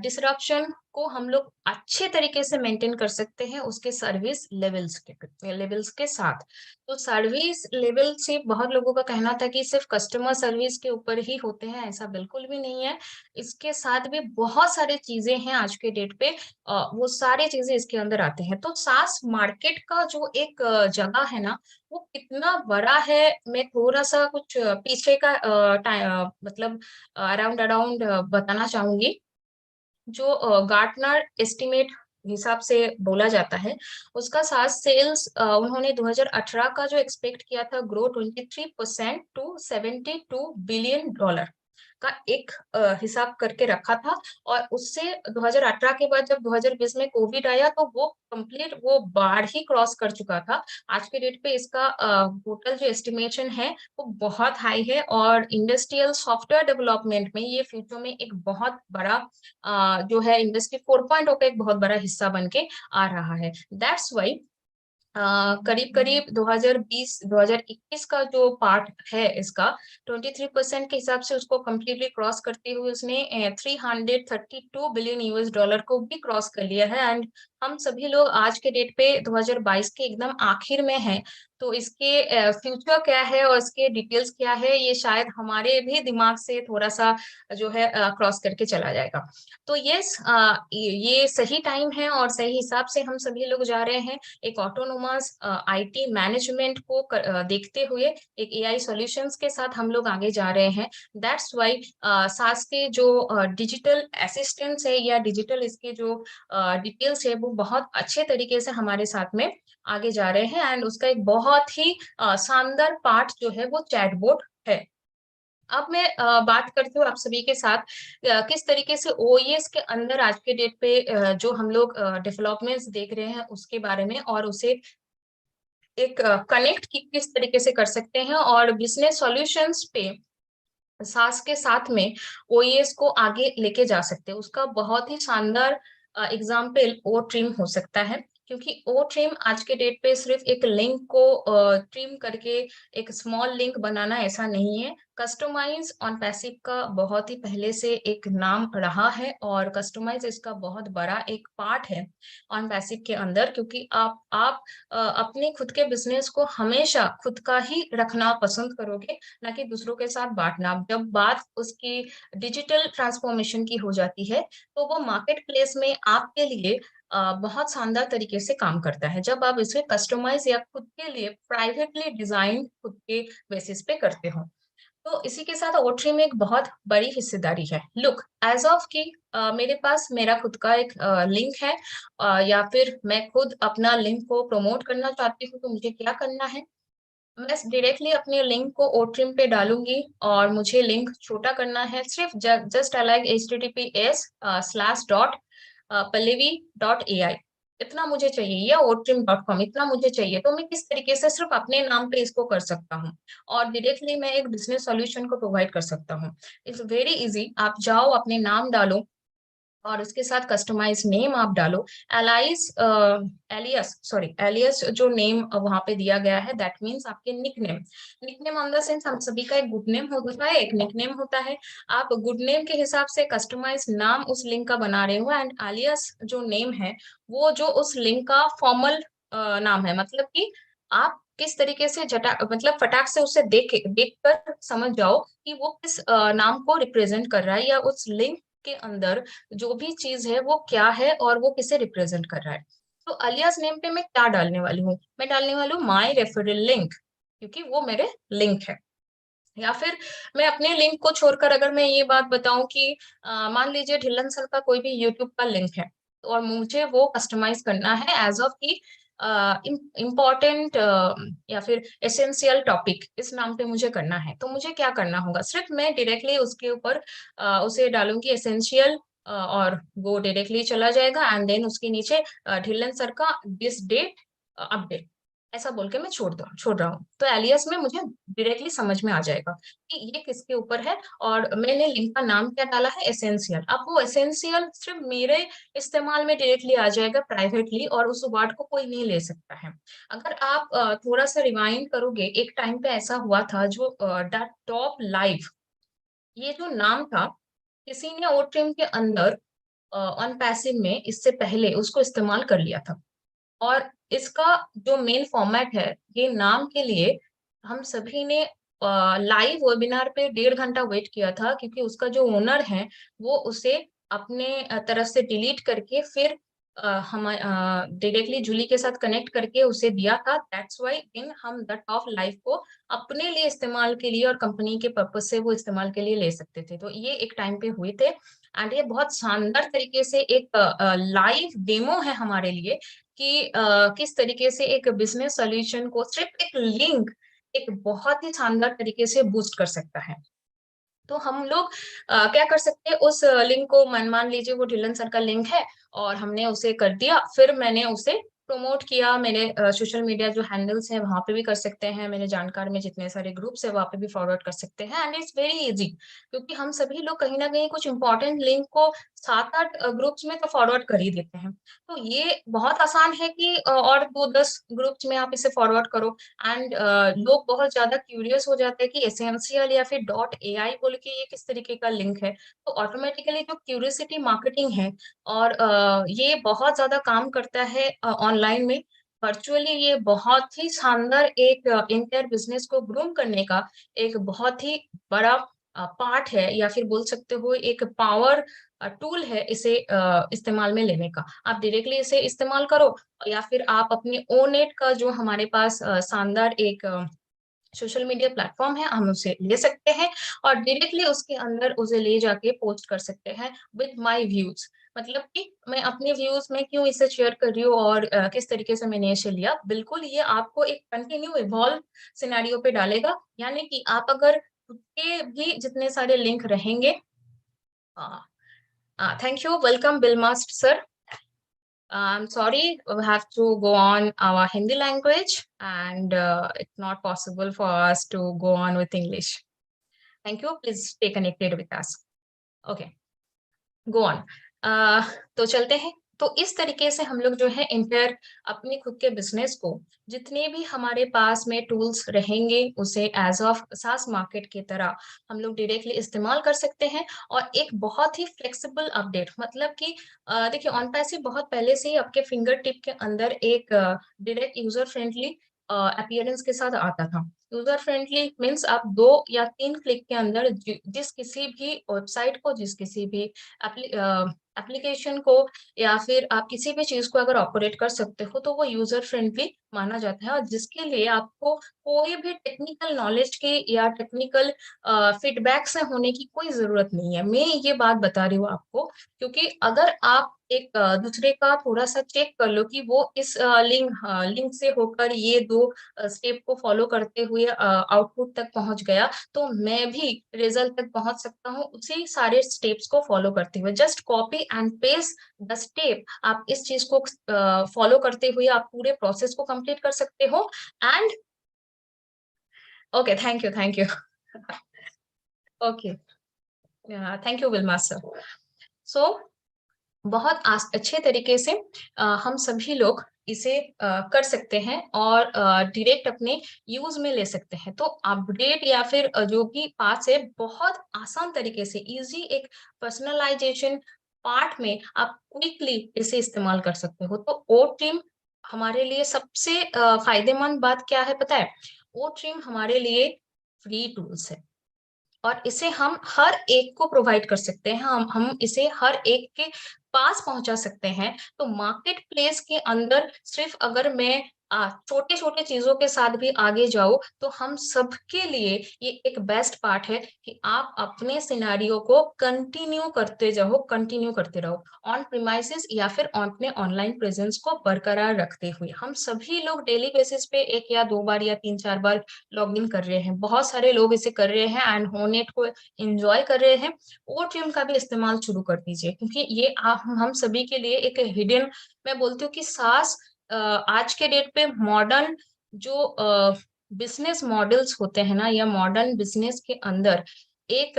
डिसरप्शन को हम लोग अच्छे तरीके से मेंटेन कर सकते हैं उसके सर्विस लेवल्स के साथ। तो सर्विस लेवल से बहुत लोगों का कहना था कि सिर्फ कस्टमर सर्विस के ऊपर ही होते हैं, ऐसा बिल्कुल भी नहीं है। इसके साथ भी बहुत सारी चीजें हैं आज के डेट पे, वो सारी चीजें इसके अंदर आते हैं। तो सास मार्केट का जो एक जगह है ना, वो कितना बड़ा है, मैं थोड़ा सा कुछ पीछे का मतलब अराउंड अराउंड बताना चाहूंगी। जो गार्टनर एस्टिमेट हिसाब से बोला जाता है, उसका सास सेल्स उन्होंने 2018 का जो एक्सपेक्ट किया था ग्रो 23% टू $72 बिलियन का एक हिसाब करके रखा था। और उससे 2018 के बाद जब 2020 में कोविड आया तो वो कंप्लीट वो बार ही क्रॉस कर चुका था। आज के डेट पे इसका टोटल जो एस्टिमेशन है वो बहुत हाई है और इंडस्ट्रियल सॉफ्टवेयर डेवलपमेंट में ये फ्यूचर में एक बहुत बड़ा जो है इंडस्ट्री 4.0 का एक बहुत बड़ा हिस्सा बन के आ रहा है। दैट्स वाई करीब करीब 2020-2021 का जो पार्ट है इसका 23% के हिसाब से उसको कम्प्लीटली क्रॉस करते हुए उसने $332 बिलियन को भी क्रॉस कर लिया है। एंड हम सभी लोग आज के डेट पे 2022 के एकदम आखिर में हैं, तो इसके फ्यूचर क्या है और इसके डिटेल्स क्या है ये शायद हमारे भी दिमाग से थोड़ा सा जो है क्रॉस करके चला जाएगा। तो यस, ये सही टाइम है और सही हिसाब से हम सभी लोग जा रहे हैं। एक ऑटोनोमस आईटी मैनेजमेंट को देखते हुए एक एआई सॉल्यूशंस के साथ हम लोग आगे जा रहे हैं। दैट्स वाई सास के जो डिजिटल असिस्टेंट्स है या डिजिटल इसके जो डिटेल्स है वो बहुत अच्छे तरीके से हमारे साथ में आगे जा रहे हैं। एंड उसका एक बहुत ही शानदार पार्ट जो है वो चैटबॉट है। अब मैं बात करती हूँ आप सभी के साथ किस तरीके से ओईएस के अंदर आज के डेट पे जो हम लोग डेवलपमेंट्स देख रहे हैं उसके बारे में, और उसे एक कनेक्ट किस तरीके से कर सकते हैं और बिजनेस सॉल्यूशंस पे सास के साथ में ओईएस को आगे लेके जा सकते हैं। उसका बहुत ही शानदार एग्जाम्पल ओ ट्रिम हो सकता है, क्योंकि ओ ट्रिम आज के डेट पे सिर्फ एक लिंक को ट्रिम करके एक स्मॉल लिंक बनाना ऐसा नहीं है। कस्टमाइज ऑन पैसिव का बहुत ही पहले से एक नाम रहा है और कस्टमाइज इसका बहुत बड़ा एक पार्ट है ऑन पैसिव के अंदर, क्योंकि आप अपने खुद के बिजनेस को हमेशा खुद का ही रखना पसंद करोगे, ना कि दूसरों के साथ बांटना। जब बात उसकी डिजिटल ट्रांसफॉर्मेशन की हो जाती है तो वो मार्केट प्लेस में आपके लिए बहुत शानदार तरीके से काम करता है, जब आप इसे कस्टमाइज या खुद के लिए प्राइवेटली डिजाइन खुद के बेसिस पे करते हो। तो इसी के साथ ओट्री में एक बहुत बड़ी हिस्सेदारी है। लुक, एज ऑफ कि मेरे पास मेरा खुद का एक लिंक है, या फिर मैं खुद अपना लिंक को प्रमोट करना चाहती हूँ, तो मुझे क्या करना है? मैं डायरेक्टली अपने लिंक को ओट्रिम पे डालूंगी और मुझे लिंक छोटा करना है, सिर्फ जस्ट लाइक https://pallavi.ai, इतना मुझे चाहिए, या otrim.com, इतना मुझे चाहिए। तो मैं किस तरीके से सिर्फ अपने नाम पे इसको कर सकता हूँ और डायरेक्टली मैं एक बिजनेस सॉल्यूशन को प्रोवाइड कर सकता हूँ। It's very easy. आप जाओ, अपने नाम डालो और उसके साथ कस्टमाइज नेम आप डालो। एलाइस एलियस सॉरी एलियस जो नेम वहां पे दिया गया है, दैट मीन्स आपके nick name. Nick name on the sense, हम सभी का एक गुड नेम होता है, एक निक नेम होता है। आप गुड नेम के हिसाब से कस्टमाइज नाम उस लिंक का बना रहे हो, एंड एलियस जो नेम है वो जो उस लिंक का फॉर्मल नाम है। मतलब कि आप किस तरीके से जटा मतलब फटाक से उसे देख कर समझ जाओ कि वो किस नाम को रिप्रेजेंट कर रहा है, या उस लिंक के अंदर जो भी चीज है वो क्या है और वो किसे रिप्रेजेंट कर रहा है। तो अलियास नेम पे मैं क्या डालने वाली हूँ? मैं डालने वाली हूँ माई रेफरल लिंक, क्योंकि वो मेरे लिंक है। या फिर मैं अपने लिंक को छोड़कर अगर मैं ये बात बताऊं कि मान लीजिए ढिल्लन सर का कोई भी यूट्यूब का लिंक है, और मुझे वो कस्टमाइज करना है एज ऑफ की इम्पोर्टेंट या फिर एसेंशियल टॉपिक, इस नाम पे मुझे करना है, तो मुझे क्या करना होगा? सिर्फ मैं डायरेक्टली उसके ऊपर उसे डालूंगी एसेंशियल, और वो डायरेक्टली चला जाएगा, एंड देन उसके नीचे ढिल्लन सर का दिस डेट अपडेट, ऐसा बोल के मैं छोड़ रहा हूँ। तो एलियस में मुझे डायरेक्टली समझ में आ जाएगा कि ये किसके ऊपर है, और मैंने लिंक का नाम क्या डाला है? एसेंशियल। अब वो एसेंशियल सिर्फ मेरे इस्तेमाल में डायरेक्टली आ जाएगा प्राइवेटली, और उस वर्ड को कोई नहीं ले सकता है। अगर आप थोड़ा सा रिवाइंड करोगे, एक टाइम पे ऐसा हुआ था जो टॉप लाइव, ये जो नाम था, किसी ने ओट्रिम के अंदर ऑन पैसिव में इससे पहले उसको इस्तेमाल कर लिया था। और इसका जो मेन फॉर्मेट है, ये नाम के लिए हम सभी ने लाइव वेबिनार पे 1.5 घंटा वेट किया था, क्योंकि उसका जो ओनर है वो उसे अपने तरफ से डिलीट करके फिर हम डायरेक्टली जूली के साथ कनेक्ट करके उसे दिया था। दैट्स वाई इन हम द टॉप लाइव को अपने लिए इस्तेमाल के लिए और कंपनी के पर्पज से वो इस्तेमाल के लिए ले सकते थे। तो ये एक टाइम पे हुए थे, एंड ये बहुत शानदार तरीके से एक लाइव डेमो है हमारे लिए कि किस तरीके से एक बिजनेस सॉल्यूशन को सिर्फ एक लिंक एक बहुत ही शानदार तरीके से बूस्ट कर सकता है। तो हम लोग क्या कर सकते हैं? उस लिंक को मान लीजिए वो ढिल्लन सर का लिंक है और हमने उसे कर दिया, फिर मैंने उसे प्रमोट किया। मेरे सोशल मीडिया जो हैंडल्स हैं वहां पे भी कर सकते हैं, मेरे जानकार में जितने सारे ग्रुप्स है वहां पे भी फॉरवर्ड कर सकते हैं, एंड इट्स वेरी इजी। क्योंकि हम सभी लोग कहीं ना कहीं कुछ इंपॉर्टेंट लिंक को 7-8 ग्रुप्स में तो फॉरवर्ड कर ही देते हैं। तो ये बहुत आसान है कि और 2-10 ग्रुप्स में आप इसे फॉरवर्ड करो, एंड लोग बहुत ज्यादा क्यूरियस हो जाते हैं कि एसेंशियल या फिर डॉट एआई बोल के ये किस तरीके का लिंक है। तो ऑटोमेटिकली जो क्यूरियोसिटी मार्केटिंग है, और ये बहुत ज्यादा काम करता है ऑनलाइन में। वर्चुअली ये बहुत ही शानदार एक इंटर बिजनेस को ग्रूम करने का एक बहुत ही बड़ा पार्ट है, या फिर बोल सकते हो एक पावर टूल है इसे इस्तेमाल में लेने का। आप डायरेक्टली इसे इस्तेमाल करो, या फिर आप अपने ओनेट का जो हमारे पास शानदार एक सोशल मीडिया प्लेटफॉर्म है, हम उसे ले सकते हैं और डायरेक्टली उसके अंदर उसे ले जाके पोस्ट कर सकते हैं विद माय व्यूज। मतलब कि मैं अपने व्यूज में क्यों इसे शेयर कर रही हूँ और किस तरीके से मैंने इसे लिया, बिल्कुल ये आपको एक कंटिन्यू इवॉल्व सिनेरियो पे डालेगा। यानी कि आप अगर खुद के भी जितने सारे लिंक रहेंगे। थैंक यू, वेलकम बिलमास्ट sir. I'm sorry, we have to go on our Hindi language, and it's not possible for us to go on with English. Thank you. Please stay connected with us. Okay. Go on. तो चलते हैं। तो इस तरीके से हम लोग जो है इंटर अपने खुद के बिजनेस को, जितने भी हमारे पास में टूल्स रहेंगे उसे एज ऑफ सास मार्केट की तरह हम लोग डायरेक्टली इस्तेमाल कर सकते हैं। और एक बहुत ही फ्लेक्सिबल अपडेट, मतलब कि देखिए ऑन पैसिव बहुत पहले से ही आपके फिंगर टिप के अंदर एक डायरेक्ट यूजर फ्रेंडली अपीयरेंस के साथ आता था। यूजर फ्रेंडली मीन्स आप 2 या 3 क्लिक के अंदर जिस किसी भी वेबसाइट को, जिस किसी भी एप्लीकेशन को, या फिर आप किसी भी चीज को अगर ऑपरेट कर सकते हो, तो वो यूजर फ्रेंडली माना जाता है और जिसके लिए आपको कोई भी टेक्निकल नॉलेज के या टेक्निकल फीडबैक से होने की कोई ज़रूरत नहीं है। मैं ये बात बता रही हूँ आपको क्योंकि अगर आप एक दूसरे का थोड़ा-सा चेक कर लो कि वो इस लिंक से होकर ये 2 स्टेप को फॉलो करते हुए आउटपुट तक पहुँच गया, तो मैं भी रिजल्ट तक पहुँच सकता हूँ उसी सारे स्टेप्स को फॉलो करते हुए। Just copy and paste the step आप इस चीज़ को फॉलो करते हुए आप पूरे प्रोसेस को कंप्लीट कर सकते हो and okay, thank you. Okay, thank you विल्मा सर। सो बहुत अच्छे तरीके से हम सभी लोग इसे कर सकते हैं और डायरेक्ट अपने यूज में ले सकते हैं। तो अपडेट या फिर जो भी पार्ट्स है बहुत आसान तरीके से इजी एक पर्सनलाइजेशन पार्ट में आप क्विकली इसे इस्तेमाल कर सकते हो। तो ओ ट्रिम हमारे लिए सबसे फायदेमंद बात क्या है पता है? ओ ट्रिम हमारे लिए फ्री टूल्स है। और इसे हम हर एक को प्रोवाइड कर सकते हैं, हम इसे हर एक के पास पहुँचा सकते हैं। तो मार्केट प्लेस के अंदर सिर्फ़ अगर मैं छोटे-छोटे चीज़ों के साथ भी आगे जाऊँ, तो हम सबके लिए ये एक बेस्ट पार्ट है कि आप अपने सिनेरियो को कंटिन्यू करते रहो। ऑन प्रिमाइसेस या फिर अपने ऑनलाइन प्रेज़ेंस को बरकरार रखते हुए। हम सभी लोग डेली बेसिस पे 1 या 2 बार या 3-4 बार लॉगिन कर रहे हैं। बहुत सारे लोग इसे कर रहे हैं एंड होनेट को एन्जॉय कर रहे हैं। ओटियम का भी इस्तेमाल शुरू कर दीजिए क्योंकि ये हम सभी के लिए एक हिडन मैं बोलती हूँ कि सास आज के डेट पे मॉडर्न जो बिज़नेस मॉडल्स होते हैं ना या मॉडर्न बिज़नेस के अंदर एक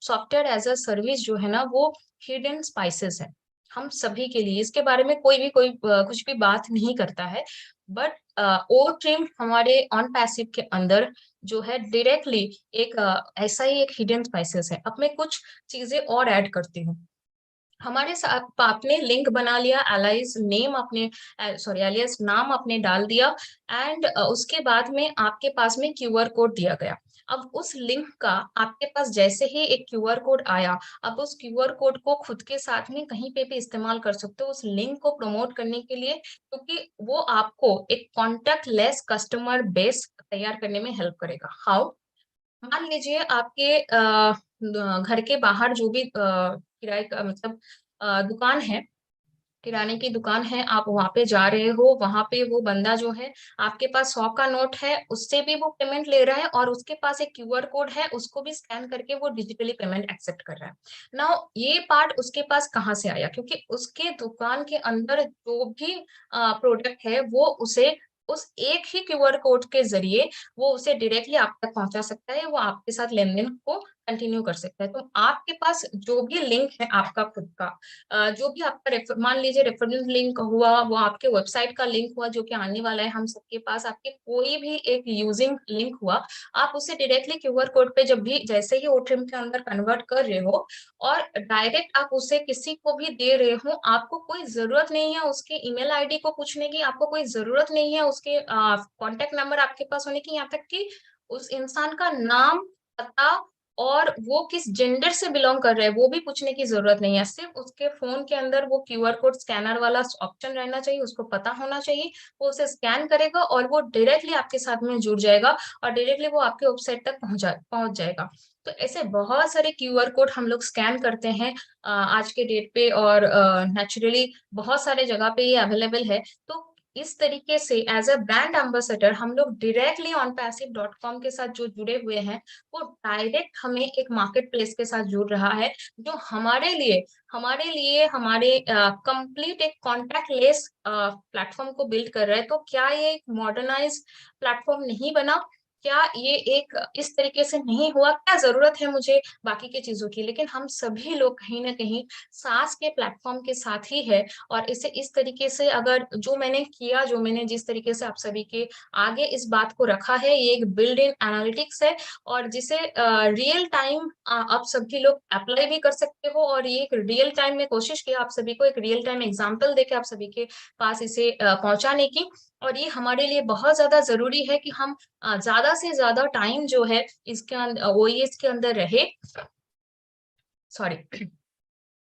सॉफ्टवेयर एज़ अ सर्विस जो है ना वो हिडन स्पाइसेस है। हम सभी के लिए इसके बारे में कोई कुछ भी बात नहीं करता है। बट ओवर ट्रिम हमारे ऑन पैसिव के अंदर जो है डायरेक्टली एक ऐसा ही एक हिडन स्पाइसेस है। अब मैं कुछ चीज़ें और ऐड करती हूँ। हमारे साथ आपने लिंक बना लिया, एलाइस नेम आपने सॉरी एलियास नाम आपने डाल दिया एंड उसके बाद में आपके पास में क्यूआर कोड दिया गया। अब उस लिंक का आपके पास जैसे ही एक क्यूआर कोड आया, अब उस क्यूआर कोड को खुद के साथ में कहीं पे भी इस्तेमाल कर सकते हो उस लिंक को प्रमोट करने के लिए क्योंकि वो आपको एक कॉन्टैक्ट लेस कस्टमर बेस तैयार करने में हेल्प करेगा। हाउ? मान लीजिए आपके घर के बाहर जो भी किराए का मतलब दुकान है, किराने की दुकान है, आप वहाँ पे जा रहे हो, वहाँ पे वो बंदा जो है आपके पास 100 का नोट है, उससे भी वो पेमेंट ले रहा है और उसके पास एक क्यूआर कोड है, उसको भी स्कैन करके वो डिजिटली पेमेंट एक्सेप्ट कर रहा है। नाउ ये पार्ट उसके पास कहाँ से आया? क्योंकि उसके दुकान के अंदर जो भी प्रोडक्ट है, वो उसे उस एक ही क्यूआर कोड के ज़रिए वो उसे डायरेक्टली आप तक पहुँचा सकता है, वो आपके साथ लेन-देन को कंटिन्यू कर सकता है। तो आपके पास जो भी लिंक है आपका खुद का जो भी आपका मान लीजिए रेफरेंस लिंक हुआ, वो आपके वेबसाइट का लिंक हुआ जो कि आने वाला है हम सबके पास, आपके कोई भी एक यूजिंग लिंक हुआ, आप उसे डायरेक्टली क्यूआर कोड पे जब भी जैसे ही ओट्रिम के अंदर कन्वर्ट कर रहे हो और डायरेक्ट आप उसे किसी को भी दे रहे हो, आपको कोई ज़रूरत नहीं है उसके ईमेल आईडी को पूछने की, आपको कोई ज़रूरत नहीं है उसके कॉन्टैक्ट नंबर आपके पास होने की, यहाँ तक कि उस इंसान का नाम, पता और वो किस जेंडर से बिलॉन्ग कर रहा है, वो भी पूछने की ज़रूरत नहीं है। सिर्फ़ उसके फ़ोन के अंदर वो क्यूआर कोड स्कैनर वाला ऑप्शन रहना चाहिए, उसको पता होना चाहिए। वो उसे स्कैन करेगा और वो डायरेक्टली आपके साथ में जुड़ जाएगा और डायरेक्टली वो आपके वेबसाइट तक पहुँच जाएगा। तो ऐसे बहुत सारे क्यूआर कोड हम लोग स्कैन करते हैं आज के डेट पे और नेचुरली बहुत सारे जगह पे ये अवेलेबल है। तो इस तरीके से एज़ अ ब्रांड एम्बेसडर हम लोग डायरेक्टली onpassive.com के साथ जो जुड़े हुए हैं, वो डायरेक्ट हमें एक मार्केट प्लेस के साथ जुड़ रहा है, जो हमारे कंप्लीट एक कॉन्टैक्ट लेस प्लेटफ़ॉर्म को बिल्ड कर रहा है। तो क्या ये एक मॉडर्नाइज़्ड प्लेटफ़ॉर्म नहीं बना? क्या ये एक इस तरीके से नहीं हुआ? क्या ज़रूरत है मुझे बाकी की चीज़ों की? लेकिन हम सभी लोग कहीं न कहीं सास के प्लेटफ़ॉर्म के साथ ही है और इसे इस तरीके से अगर जो मैंने किया, जो मैंने जिस तरीके से आप सभी के आगे इस बात को रखा है, ये एक बिल्ड इन एनालिटिक्स है और जिसे रियल टाइम आप सभी लोग अप्लाई भी कर सकते हो और ये एक रियल टाइम में कोशिश की आप सभी को एक रियल टाइम एग्जांपल देके आप सभी के पास इसे पहुंचाने की और ये हमारे लिए बहुत ज्यादा जरूरी है कि हम ज्यादा से ज्यादा टाइम जो है इसके अंदर ओईएस के अंदर रहे सॉरी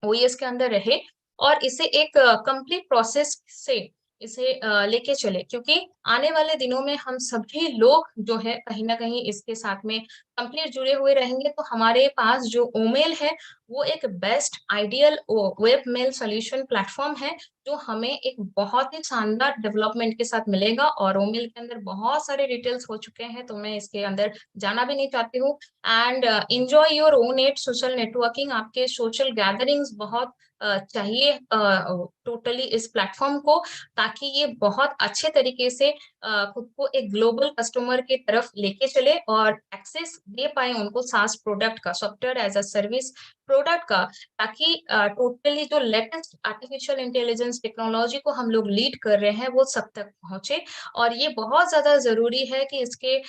ओईएस के अंदर रहे और इसे एक कंप्लीट प्रोसेस से इसे लेके चले, क्योंकि आने वाले दिनों में हम सभी लोग जो है कहीं न कहीं इसके साथ में कंप्लीट जुड़े हुए रहेंगे, तो हमारे पास जो ओमेल है, वो एक best ideal web mail solution platform है, जो हमें एक बहुत ही शानदार डेवलपमेंट के साथ मिलेगा और ओमेल के अंदर बहुत सारे डिटेल्स हो चुके हैं, तो मैं इसके अंदर जाना भी नहीं चाहती हूँ। And enjoy your own at social networking, आपके सोशल गैदरिंग्स बहुत चाहिए टोटली इस प्लेटफ़ॉर्म को, ताकि ये बहुत अच्छे तरीके से खुद को एक ग्लोबल कस्टमर की तरफ लेके चले और एक्सेस दे पाए उनको सास प्रोडक्ट का, software as a service product का, ताकि टोटली जो लेटेस्ट आर्टिफिशियल इंटेलिजेंस टेक्नोलॉजी को हम लोग लीड कर रहे हैं, वो सब तक पहुँचे। और ये बहुत ज़्यादा ज़रूरी है कि इसके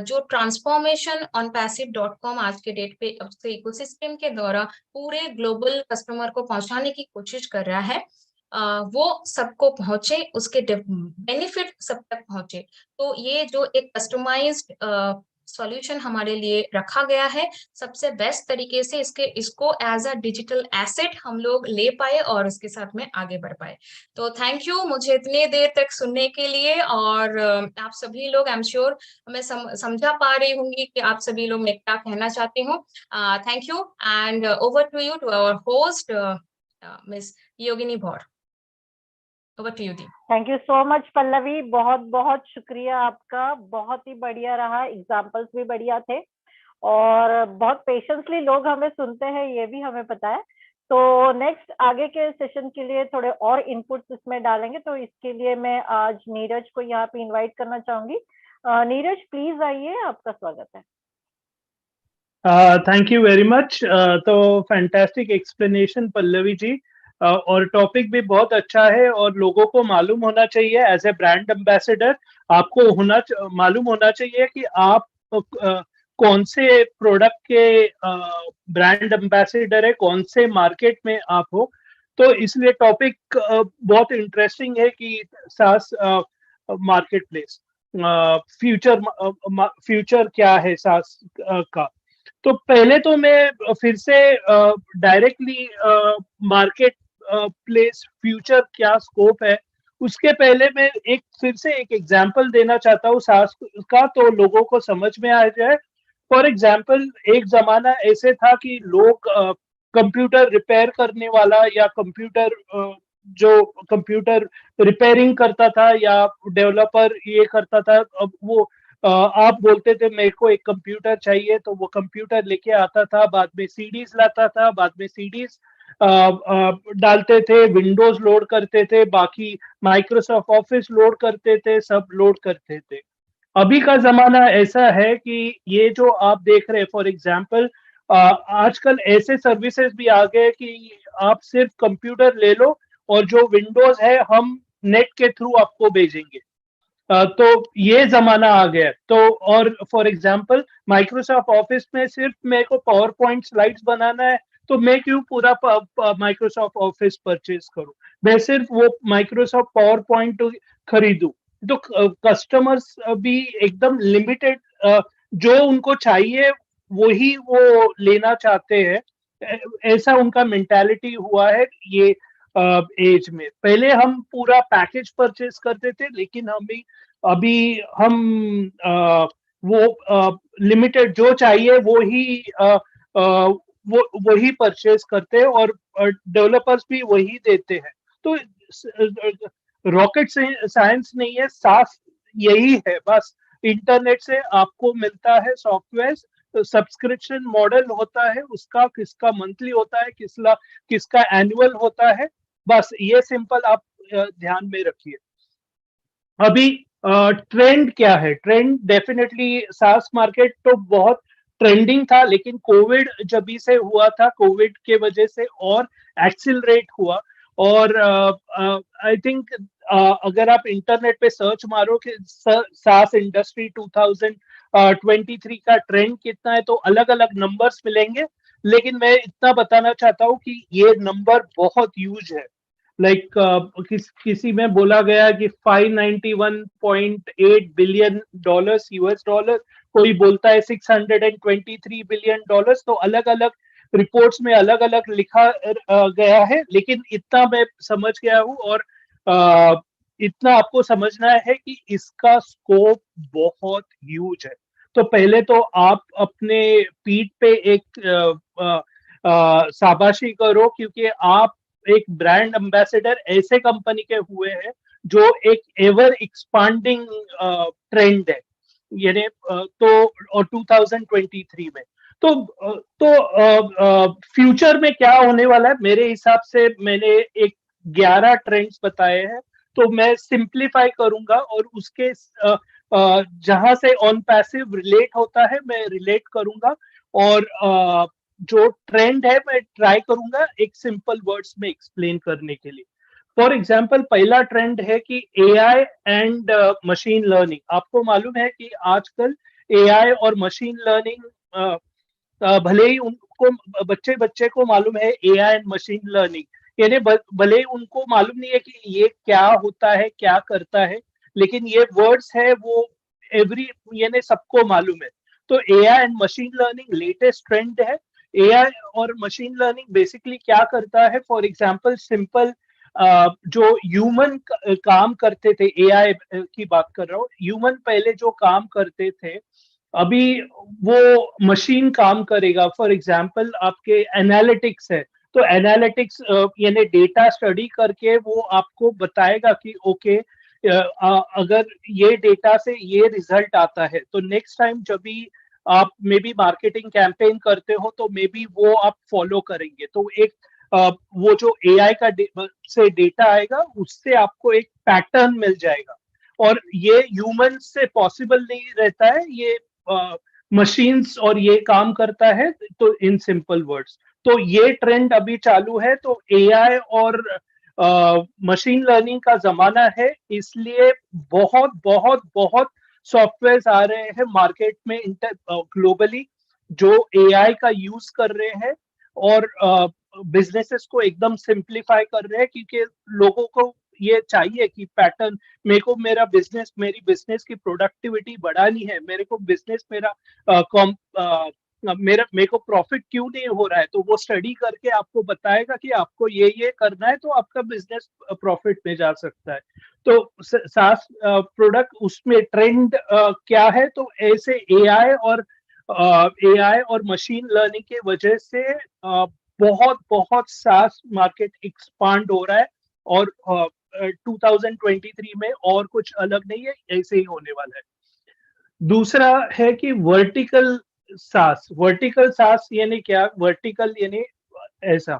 जो transformation on passive dot com आज के डेट पे अब से इकोसिस्टम के द्वारा पूरे ग्लोबल कस्टमर को पहुँचाने की कोशिश कर रहा है, वो सबको पहुँचे, उसके बेनिफिट सब तक पहुँचे। तो ये जो एक कस्टमाइज्ड सॉल्यूशन हमारे लिए रखा गया है, सबसे बेस्ट तरीके से इसको एज़ अ डिजिटल एसेट हम लोग ले पाए और उसके साथ में आगे बढ़ पाए। तो थैंक यू मुझे इतनी देर तक सुनने के लिए, और आप सभी लोग आई एम श्योर मैं समझा पा रही होंगी कि आप सभी लोग मैं क्या कहना चाहती हूँ। Thank you and over to you to our host miss Yogini Bhaur. Over to you दी। Thank you so much Pallavi, बहुत बहुत शुक्रिया आपका, बहुत ही बढ़िया रहा, एग्जाम्पल्स भी बढ़िया थे और बहुत पेशेंसली लोग हमें सुनते हैं, ये भी हमें पता है। तो नेक्स्ट आगे के सेशन के लिए थोड़े और इनपुट्स इसमें डालेंगे, तो इसके लिए मैं आज नीरज को यहाँ पे इनवाइट करना चाहूंगी। नीरज प्लीज आइए, आपका स्वागत है। Thank you very much. तो फैंटास्टिक एक्सप्लेनेशन पल्लवी जी, और टॉपिक भी बहुत अच्छा है और लोगों को मालूम होना चाहिए एज ए ब्रांड एम्बेसडर, आपको मालूम होना चाहिए कि आप कौन से प्रोडक्ट के ब्रांड एम्बेसडर है, कौन से मार्केट में आप हो। तो इसलिए टॉपिक बहुत इंटरेस्टिंग है कि सास मार्केट प्लेस, फ्यूचर क्या है सास का। तो पहले तो मैं फिर से डायरेक्टली मार्केट प्लेस फ्यूचर क्या स्कोप है, उसके पहले मैं फिर से एक एग्जांपल देना चाहता हूँ सास का, तो लोगों को समझ में आ जाए। फॉर एग्जांपल, एक जमाना ऐसे था कि लोग कंप्यूटर रिपेयर करने वाला या जो कंप्यूटर रिपेयरिंग करता था या डेवलपर ये करता था, अब वो आप बोलते थे मेरे को एक कंप्यूटर चाहिए, तो वो कंप्यूटर लेके आता था, बाद में सीडीज लाता था, बाद में सीडीज डालते थे, विंडोज लोड करते थे, बाकी माइक्रोसॉफ्ट ऑफिस लोड करते थे, सब लोड करते थे। अभी का जमाना ऐसा है कि ये जो आप देख रहे हैं, फॉर एग्जाम्पल आजकल ऐसे सर्विसेज भी आ गए कि आप सिर्फ कंप्यूटर ले लो और जो विंडोज है हम नेट के थ्रू आपको भेजेंगे। तो ये जमाना आ गया। तो और फॉर एग्जांपल माइक्रोसॉफ्ट ऑफिस में सिर्फ मेरे को पावर पॉइंट स्लाइड्स बनाना है, तो मैं क्यों पूरा माइक्रोसॉफ्ट ऑफिस परचेज करूं, मैं सिर्फ वो माइक्रोसॉफ्ट पावर पॉइंट खरीदूं। तो कस्टमर्स भी एकदम लिमिटेड, जो उनको चाहिए वही वो लेना चाहते हैं, ऐसा उनका मेंटालिटी हुआ है ये एज में। पहले हम पूरा पैकेज परचेज करते थे, लेकिन अभी हम वो लिमिटेड जो चाहिए वो ही वही परचेज करते हैं और डेवलपर्स भी वही देते हैं। तो रॉकेट साइंस नहीं है, साफ यही है बस। इंटरनेट से आपको मिलता है सॉफ्टवेयर, सब्सक्रिप्शन मॉडल होता है उसका, किसका मंथली होता है, किसका एनुअल होता है, बस ये सिंपल आप ध्यान में रखिए। अभी ट्रेंड क्या है? ट्रेंड डेफिनेटली सास मार्केट तो बहुत ट्रेंडिंग था, लेकिन कोविड जब से हुआ था, कोविड के वजह से और एक्सिलरेट हुआ। और आई थिंक अगर आप इंटरनेट पे सर्च मारो कि सास इंडस्ट्री 2023 का ट्रेंड कितना है, तो अलग अलग नंबर्स मिलेंगे, लेकिन मैं इतना बताना चाहता हूँ कि ये नंबर बहुत ह्यूज है। लाइक किसी में बोला गया कि 591.8 बिलियन डॉलर्स, यूएस डॉलर, कोई बोलता है 623 बिलियन डॉलर्स। तो अलग अलग रिपोर्ट्स में अलग अलग लिखा गया है, लेकिन इतना मैं समझ गया हूँ और इतना आपको समझना है कि इसका स्कोप बहुत ह्यूज है। तो पहले तो आप अपने पीठ पे एक शाबाशी करो, क्योंकि आप एक ब्रांड एम्बेसडर ऐसे कंपनी के हुए हैं जो एक एवर एक्सपांडिंग ट्रेंड है, यानी तो और 2023 में तो फ्यूचर में क्या होने वाला है, मेरे हिसाब से मैंने एक 11 ट्रेंड्स बताए हैं, तो मैं सिंप्लीफाई करूंगा और उसके जहां से ऑन पैसिव रिलेट होता है मैं रिलेट करूंगा, और जो ट्रेंड है मैं ट्राई करूंगा एक सिंपल वर्ड्स में एक्सप्लेन करने के लिए। फॉर एग्जाम्पल, पहला ट्रेंड है कि एआई एंड मशीन लर्निंग। आपको मालूम है कि आजकल एआई और मशीन लर्निंग, भले ही उनको बच्चे बच्चे को मालूम है एआई एंड मशीन लर्निंग, यानी भले ही उनको मालूम नहीं है कि ये क्या होता है, क्या करता है, लेकिन ये वर्ड्स है वो एवरी यानी सबको मालूम है। तो AI and machine learning latest trend है। एआई और मशीन लर्निंग बेसिकली क्या करता है, फॉर एग्जांपल सिंपल जो ह्यूमन काम करते थे, एआई की बात कर रहा हूँ, ह्यूमन पहले जो काम करते थे अभी वो मशीन काम करेगा। फॉर एग्जांपल आपके एनालिटिक्स है, तो एनालिटिक्स यानी डेटा स्टडी करके वो आपको बताएगा कि ओके अगर ये डेटा से ये रिजल्ट आता है तो नेक्स्ट टाइम जब भी आप मे बी मार्केटिंग कैंपेन करते हो तो मे बी वो आप फॉलो करेंगे। तो एक वो जो एआई का से डेटा आएगा उससे आपको एक पैटर्न मिल जाएगा, और ये ह्यूमन से पॉसिबल नहीं रहता है, ये मशीन्स और ये काम करता है। तो इन सिंपल वर्ड्स तो ये ट्रेंड अभी चालू है। तो एआई और मशीन लर्निंग का जमाना है, इसलिए बहुत बहुत बहुत सॉफ्टवेयर आ रहे हैं मार्केट में ग्लोबली जो एआई का यूज कर रहे हैं और बिजनेसेस को एकदम सिंप्लीफाई कर रहे हैं, क्योंकि लोगों को ये चाहिए कि पैटर्न, मेरे को मेरा बिजनेस, मेरी बिजनेस की प्रोडक्टिविटी बढ़ानी है, मेरे को बिजनेस मेरे को प्रॉफिट क्यों नहीं हो रहा है, तो वो स्टडी करके आपको बताएगा कि आपको ये करना है तो आपका बिजनेस प्रॉफिट में जा सकता है। तो सास प्रोडक्ट उसमें ट्रेंड क्या है, तो ऐसे एआई और मशीन लर्निंग के वजह से बहुत बहुत सास मार्केट एक्सपांड हो रहा है, और 2023 में और कुछ अलग नहीं है, ऐसे ही होने वाला है। दूसरा है कि वर्टिकल सास यानी क्या, वर्टिकल यानी ऐसा,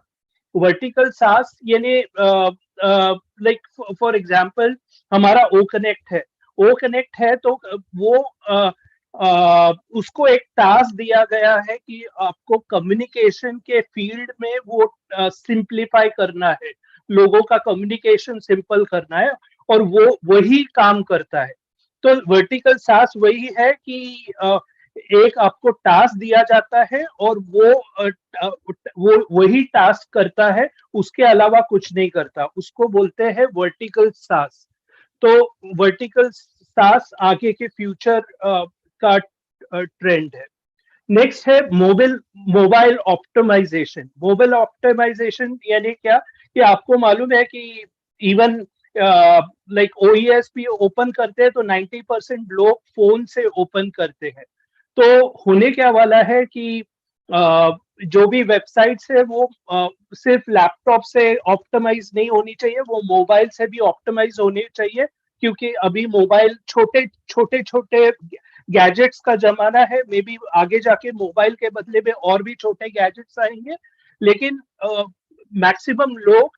वर्टिकल सास यानी लाइक फॉर एग्जांपल हमारा ओ कनेक्ट है तो वो उसको एक टास्क दिया गया है कि आपको कम्युनिकेशन के फील्ड में वो सिंप्लीफाई करना है, लोगों का कम्युनिकेशन सिंपल करना है, और वो वही काम करता है। तो वर्टिकल सास वही है कि एक आपको टास्क दिया जाता है और वो वही टास्क करता है, उसके अलावा कुछ नहीं करता, उसको बोलते हैं वर्टिकल सास। तो वर्टिकल सास आगे के फ्यूचर का ट्रेंड है। नेक्स्ट है मोबाइल ऑप्टिमाइजेशन यानी क्या, कि आपको मालूम है कि इवन लाइक ओईएस भी ओपन करते हैं तो 90% लोग फोन से ओपन करते हैं। तो होने क्या वाला है कि जो भी वेबसाइट्स है वो सिर्फ लैपटॉप से ऑप्टिमाइज नहीं होनी चाहिए, वो मोबाइल से भी ऑप्टिमाइज होनी चाहिए, क्योंकि अभी मोबाइल छोटे गैजेट्स का जमाना है। मे बी आगे जाके मोबाइल के बदले में और भी छोटे गैजेट्स आएंगे, लेकिन मैक्सिमम लोग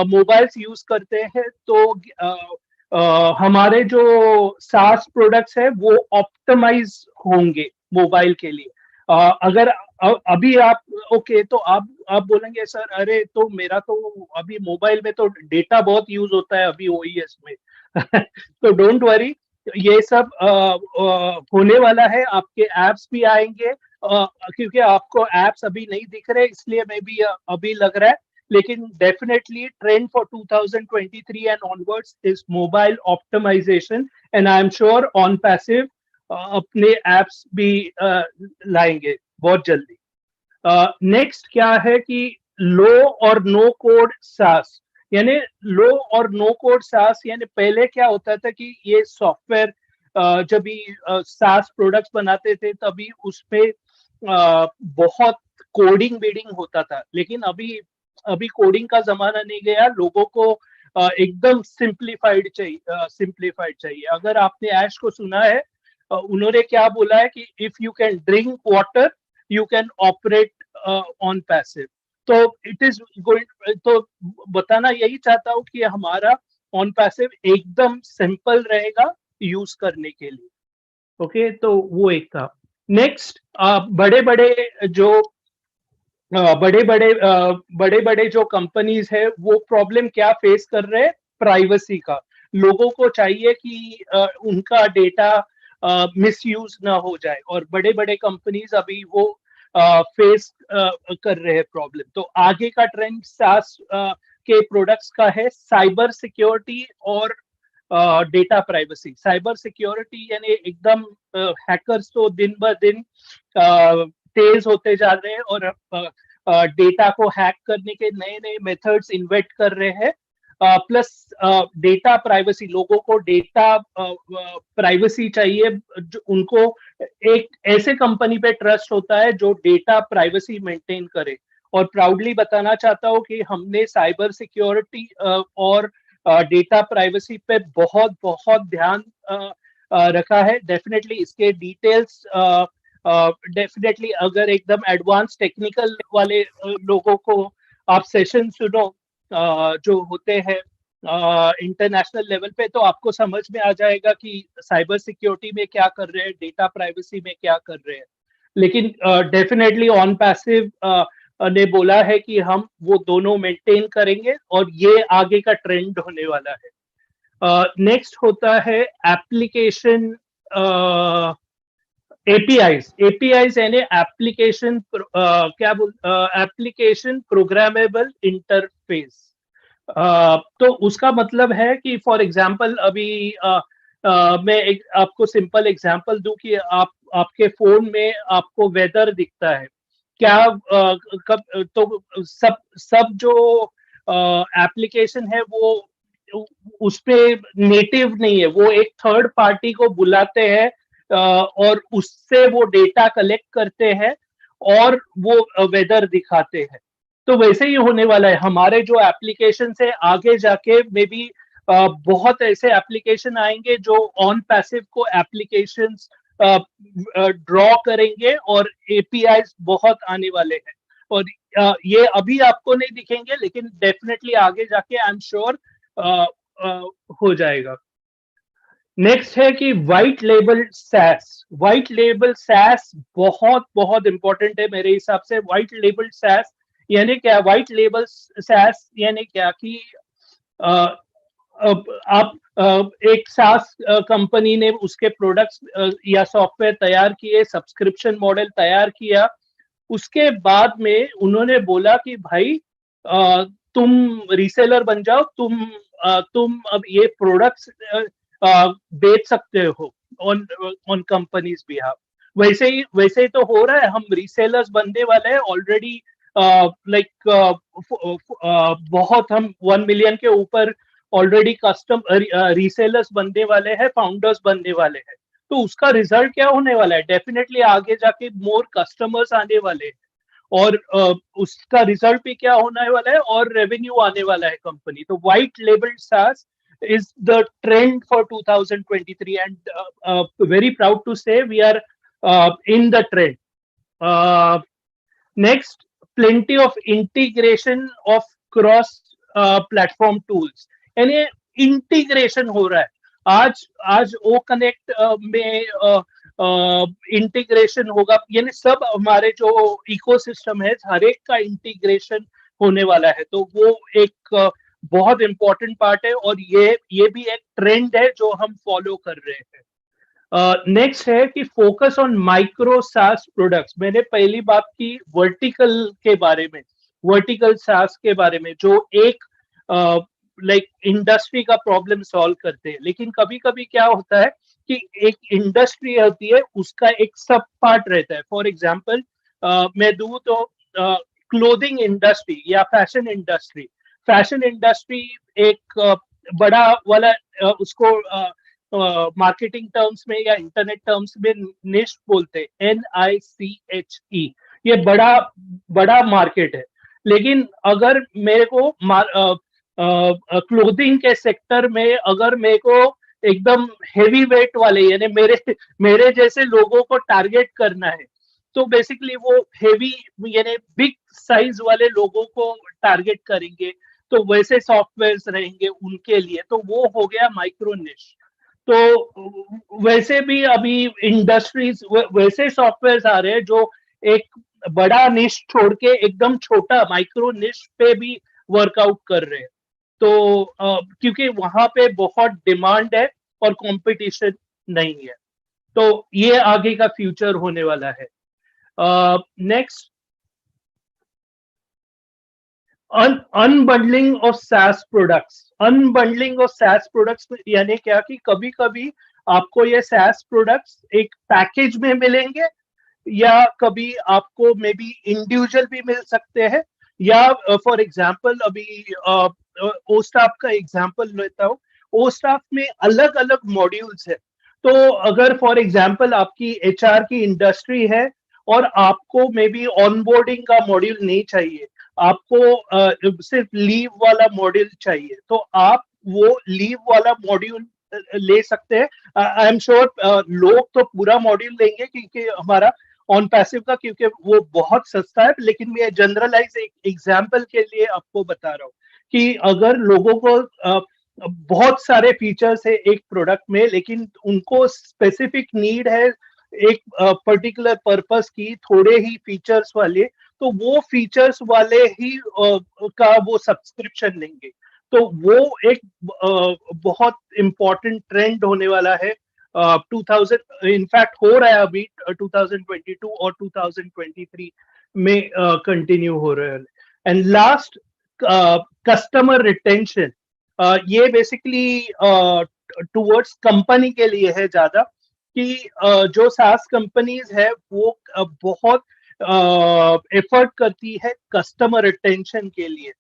मोबाइल्स यूज करते हैं। तो हमारे जो सास प्रोडक्ट्स है वो ऑप्टिमाइज होंगे मोबाइल के लिए। अगर अभी आप ओके तो आप बोलेंगे सर अरे तो मेरा तो अभी मोबाइल में तो डेटा बहुत यूज होता है अभी ओईएस में तो डोंट वरी, ये सब होने वाला है, आपके एप्स भी आएंगे, क्योंकि आपको एप्स अभी नहीं दिख रहे इसलिए मे बी अभी लग रहा है, लेकिन definitely trend for 2023 and onwards is mobile optimisation, and I am sure Onpassive अपने एप्स भी लाएंगे बहुत जल्दी। नेक्स्ट क्या है कि लो और नो कोड सास, यानी लो और नो कोड सास, यानी पहले क्या होता था कि ये सॉफ्टवेयर जब भी सास प्रोडक्ट्स बनाते थे तभी उसपे बहुत कोडिंग बीडिंग होता था, लेकिन अभी अभी कोडिंग का जमाना नहीं गया, लोगों को एकदम सिंप्लीफाइड चाहिए। अगर आपने ऐश को सुना है, उन्होंने क्या बोला है कि if you can drink water you can operate on passive. तो इट इज गोइंग, तो बताना यही चाहता हूँ कि हमारा ऑन पैसिव एकदम सिंपल रहेगा यूज करने के लिए। ओके, तो वो एक था। नेक्स्ट, बड़े बड़े जो कंपनीज है वो प्रॉब्लम क्या फेस कर रहे हैं, प्राइवेसी का। लोगों को चाहिए कि उनका डेटा मिसयूज ना हो जाए, और बड़े बड़े कंपनीज अभी वो फेस कर रहे हैं प्रॉब्लम। तो आगे का ट्रेंड सास के प्रोडक्ट्स का है साइबर सिक्योरिटी और डेटा प्राइवेसी। साइबर सिक्योरिटी यानी एकदम हैकर्स तो दिन ब दिन तेज होते जा रहे हैं और डेटा को हैक करने के नए नए मेथड्स इन्वेंट कर रहे हैं। प्लस डेटा प्राइवेसी, लोगों को डेटा प्राइवेसी चाहिए, जो उनको एक ऐसे कंपनी पे ट्रस्ट होता है जो डेटा प्राइवेसी मेंटेन करे। और प्राउडली बताना चाहता हूँ कि हमने साइबर सिक्योरिटी और डेटा प्राइवेसी पे बहुत बहुत ध्यान रखा है। डेफिनेटली इसके डिटेल्स डेफिनेटली अगर एकदम एडवांस टेक्निकल वाले लोगों को आप सेशन सुनो जो होते हैं इंटरनेशनल लेवल पे, तो आपको समझ में आ जाएगा कि साइबर सिक्योरिटी में क्या कर रहे हैं, डेटा प्राइवेसी में क्या कर रहे हैं। लेकिन डेफिनेटली ऑन पैसिव ने बोला है कि हम वो दोनों मेंटेन करेंगे और ये आगे का ट्रेंड होने वाला है। नेक्स्ट होता है एप्लीकेशन एपीआईज यानी एप्लीकेशन एप्लीकेशन प्रोग्रामेबल इंटरफेस। तो उसका मतलब है कि फॉर एग्जांपल अभी मैं एक आपको सिंपल एग्जांपल दूं कि आपके फोन में आपको वेदर दिखता है क्या, कब तो सब जो एप्लीकेशन है वो उसपे नेटिव नहीं है, वो एक थर्ड पार्टी को बुलाते हैं और उससे वो डेटा कलेक्ट करते हैं और वो वेदर दिखाते हैं। तो वैसे ही होने वाला है हमारे जो एप्लीकेशन है, आगे जाके मे बी बहुत ऐसे एप्लीकेशन आएंगे जो ऑन पैसिव को एप्लीकेशंस ड्रॉ करेंगे और एपीआई बहुत आने वाले हैं। और ये अभी आपको नहीं दिखेंगे लेकिन डेफिनेटली आगे जाके आई एम श्योर हो जाएगा। नेक्स्ट है कि white label SaaS. White label SaaS बहुत बहुत इंपॉर्टेंट है मेरे हिसाब से। व्हाइट लेबल सैस यानी क्या? व्हाइट लेबल सैस यानी क्या कि आप एक सास कंपनी ने उसके प्रोडक्ट्स या सॉफ्टवेयर तैयार किए, सब्सक्रिप्शन मॉडल तैयार किया, उसके बाद में उन्होंने बोला कि भाई तुम रीसेलर बन जाओ, तुम अब ये प्रोडक्ट्स बेच सकते हो ऑन कंपनीज बिहाफ। वैसे ही तो हो रहा है, हम रीसेलर्स बनने वाले हैं ऑलरेडी। लाइक बहुत हम 1 मिलियन के ऊपर ऑलरेडी कस्टम रीसेलर्स बनने वाले हैं, फाउंडर्स बनने वाले हैं। तो उसका रिजल्ट क्या होने वाला है? डेफिनेटली आगे जाके मोर कस्टमर्स आने वाले हैं और उसका रिजल्ट भी क्या होने वाला है, और रेवेन्यू आने वाला है कंपनी। तो white label SaaS is the trend for 2023 and very proud to say we are in the trend. Next, plenty of integration of cross platform tools, यानी इंटीग्रेशन हो रहा है। आज ओ कनेक्ट में इंटीग्रेशन होगा, यानी सब हमारे जो इकोसिस्टम है हर एक का इंटीग्रेशन होने वाला है। तो वो एक बहुत इंपॉर्टेंट पार्ट है और ये भी एक ट्रेंड है जो हम फॉलो कर रहे हैं। नेक्स्ट है कि फोकस ऑन माइक्रो सास प्रोडक्ट्स। मैंने पहली बात की वर्टिकल के बारे में, वर्टिकल सास के बारे में, जो एक लाइक इंडस्ट्री का प्रॉब्लम सॉल्व करते हैं। लेकिन कभी कभी क्या होता है कि एक इंडस्ट्री होती है, उसका एक सब पार्ट रहता है। फॉर एग्जाम्पल मैं दूं तो क्लोथिंग इंडस्ट्री या फैशन इंडस्ट्री, फैशन इंडस्ट्री एक बड़ा वाला उसको मार्केटिंग टर्म्स में या इंटरनेट टर्म्स में निश बोलते हैं, NICHE। ये बड़ा मार्केट है। लेकिन अगर मेरे को क्लोथिंग के सेक्टर में अगर मेरे को एकदम हेवी वेट वाले यानी मेरे जैसे लोगों को टारगेट करना है, तो बेसिकली वो हेवी यानी बिग साइज वाले लोगों को टारगेट करेंगे, तो वैसे सॉफ्टवेयर्स रहेंगे उनके लिए, तो वो हो गया माइक्रो निश। तो वैसे भी अभी इंडस्ट्रीज वैसे सॉफ्टवेयर्स आ रहे हैं जो एक बड़ा निश छोड़ के एकदम छोटा माइक्रो निश पे भी वर्कआउट कर रहे हैं। तो क्योंकि वहां पे बहुत डिमांड है और कंपटीशन नहीं है, तो ये आगे का फ्यूचर होने वाला है। Next, unbundling of SaaS products. Unbundling of SaaS products यानी क्या कि कभी कभी आपको ये SaaS प्रोडक्ट्स एक पैकेज में मिलेंगे, या कभी आपको मे बी इंडिविजुअल भी मिल सकते हैं, या फॉर एग्जांपल अभी ओस्टाफ का एग्जांपल लेता हूँ। ओस्टाफ में अलग अलग मॉड्यूल्स है। तो अगर फॉर एग्जांपल आपकी HR की इंडस्ट्री है और आपको मे बी ऑनबोर्डिंग का मॉड्यूल नहीं चाहिए, आपको सिर्फ लीव वाला मॉड्यूल चाहिए, तो आप वो लीव वाला मॉड्यूल ले सकते हैं। आई एम श्योर लोग तो पूरा मॉड्यूल लेंगे क्योंकि हमारा ऑन पैसिव का, क्योंकि वो बहुत सस्ता है। लेकिन मैं जनरलाइज एक एग्जांपल के लिए आपको बता रहा हूँ कि अगर लोगों को बहुत सारे फीचर्स है एक प्रोडक्ट में, लेकिन उनको स्पेसिफिक नीड है एक पर्टिकुलर पर्पस की, थोड़े ही फीचर्स वाले, तो वो फीचर्स वाले ही का वो सब्सक्रिप्शन लेंगे। तो वो एक बहुत इंपॉर्टेंट ट्रेंड होने वाला है 2000, इनफैक्ट हो रहा है अभी 2022 और 2023 में कंटिन्यू हो रहा है। And last, customer retention. ये बेसिकली टुवर्ड्स कंपनी के लिए है ज्यादा, कि जो SaaS कंपनीज है वो बहुत एफर्ट करती है कस्टमर रिटेंशन के लिए।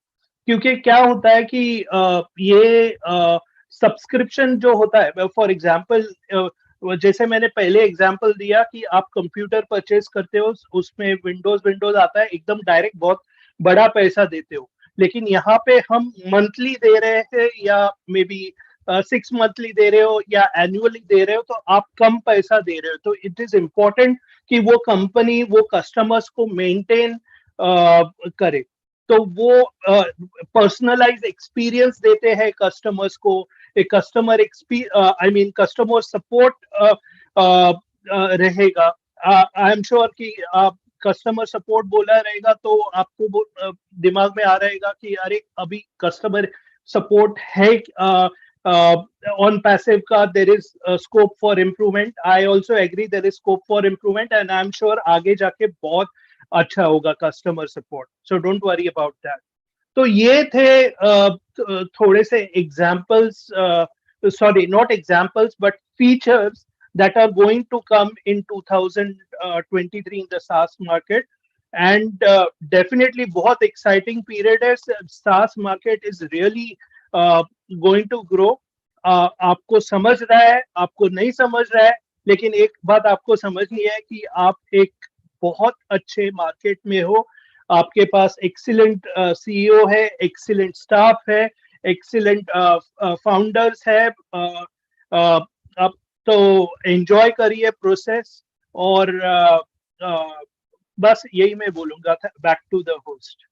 क्योंकि क्या होता है कि ये सब्सक्रिप्शन जो होता है, फॉर एग्जांपल जैसे मैंने पहले एग्जांपल दिया कि आप कंप्यूटर परचेज करते हो, उसमें विंडोज आता है, एकदम डायरेक्ट बहुत बड़ा पैसा देते हो। लेकिन यहाँ पे हम मंथली दे रहे हैं, या मे बी 6 मंथली दे रहे हो, या एनुअली दे रहे हो, तो आप कम पैसा दे रहे हो। तो इट इज इम्पोर्टेंट कि वो कंपनी वो कस्टमर्स को मेंटेन करे। तो वो पर्सनलाइज एक्सपीरियंस देते हैं कस्टमर्स को, एक कस्टमर कस्टमर सपोर्ट रहेगा। आई एम श्योर कि आप कस्टमर सपोर्ट बोला रहेगा तो आपको दिमाग में आ रहेगा कि अरे अभी कस्टमर सपोर्ट है ऑन पैसिव का, there is scope for improvement. I also agree there is scope for improvement, and I am sure आगे जाके बहुत अच्छा होगा customer support. So don't worry about that. तो ये थे थोड़े से examples, sorry, not examples, but features that are going to come in 2023 in the SaaS market. And definitely बहुत exciting period है। SaaS market is really going to grow. आपको समझ रहा है, आपको नहीं समझ रहा है, लेकिन एक बात आपको समझनी है कि आप एक बहुत अच्छे मार्केट में हो। आपके पास एक्सीलेंट CEO है, एक्सीलेंट स्टाफ है, एक्सीलेंट फाउंडर्स है। आप तो एंजॉय करिए प्रोसेस, और बस यही मैं बोलूंगा था। Back to the host.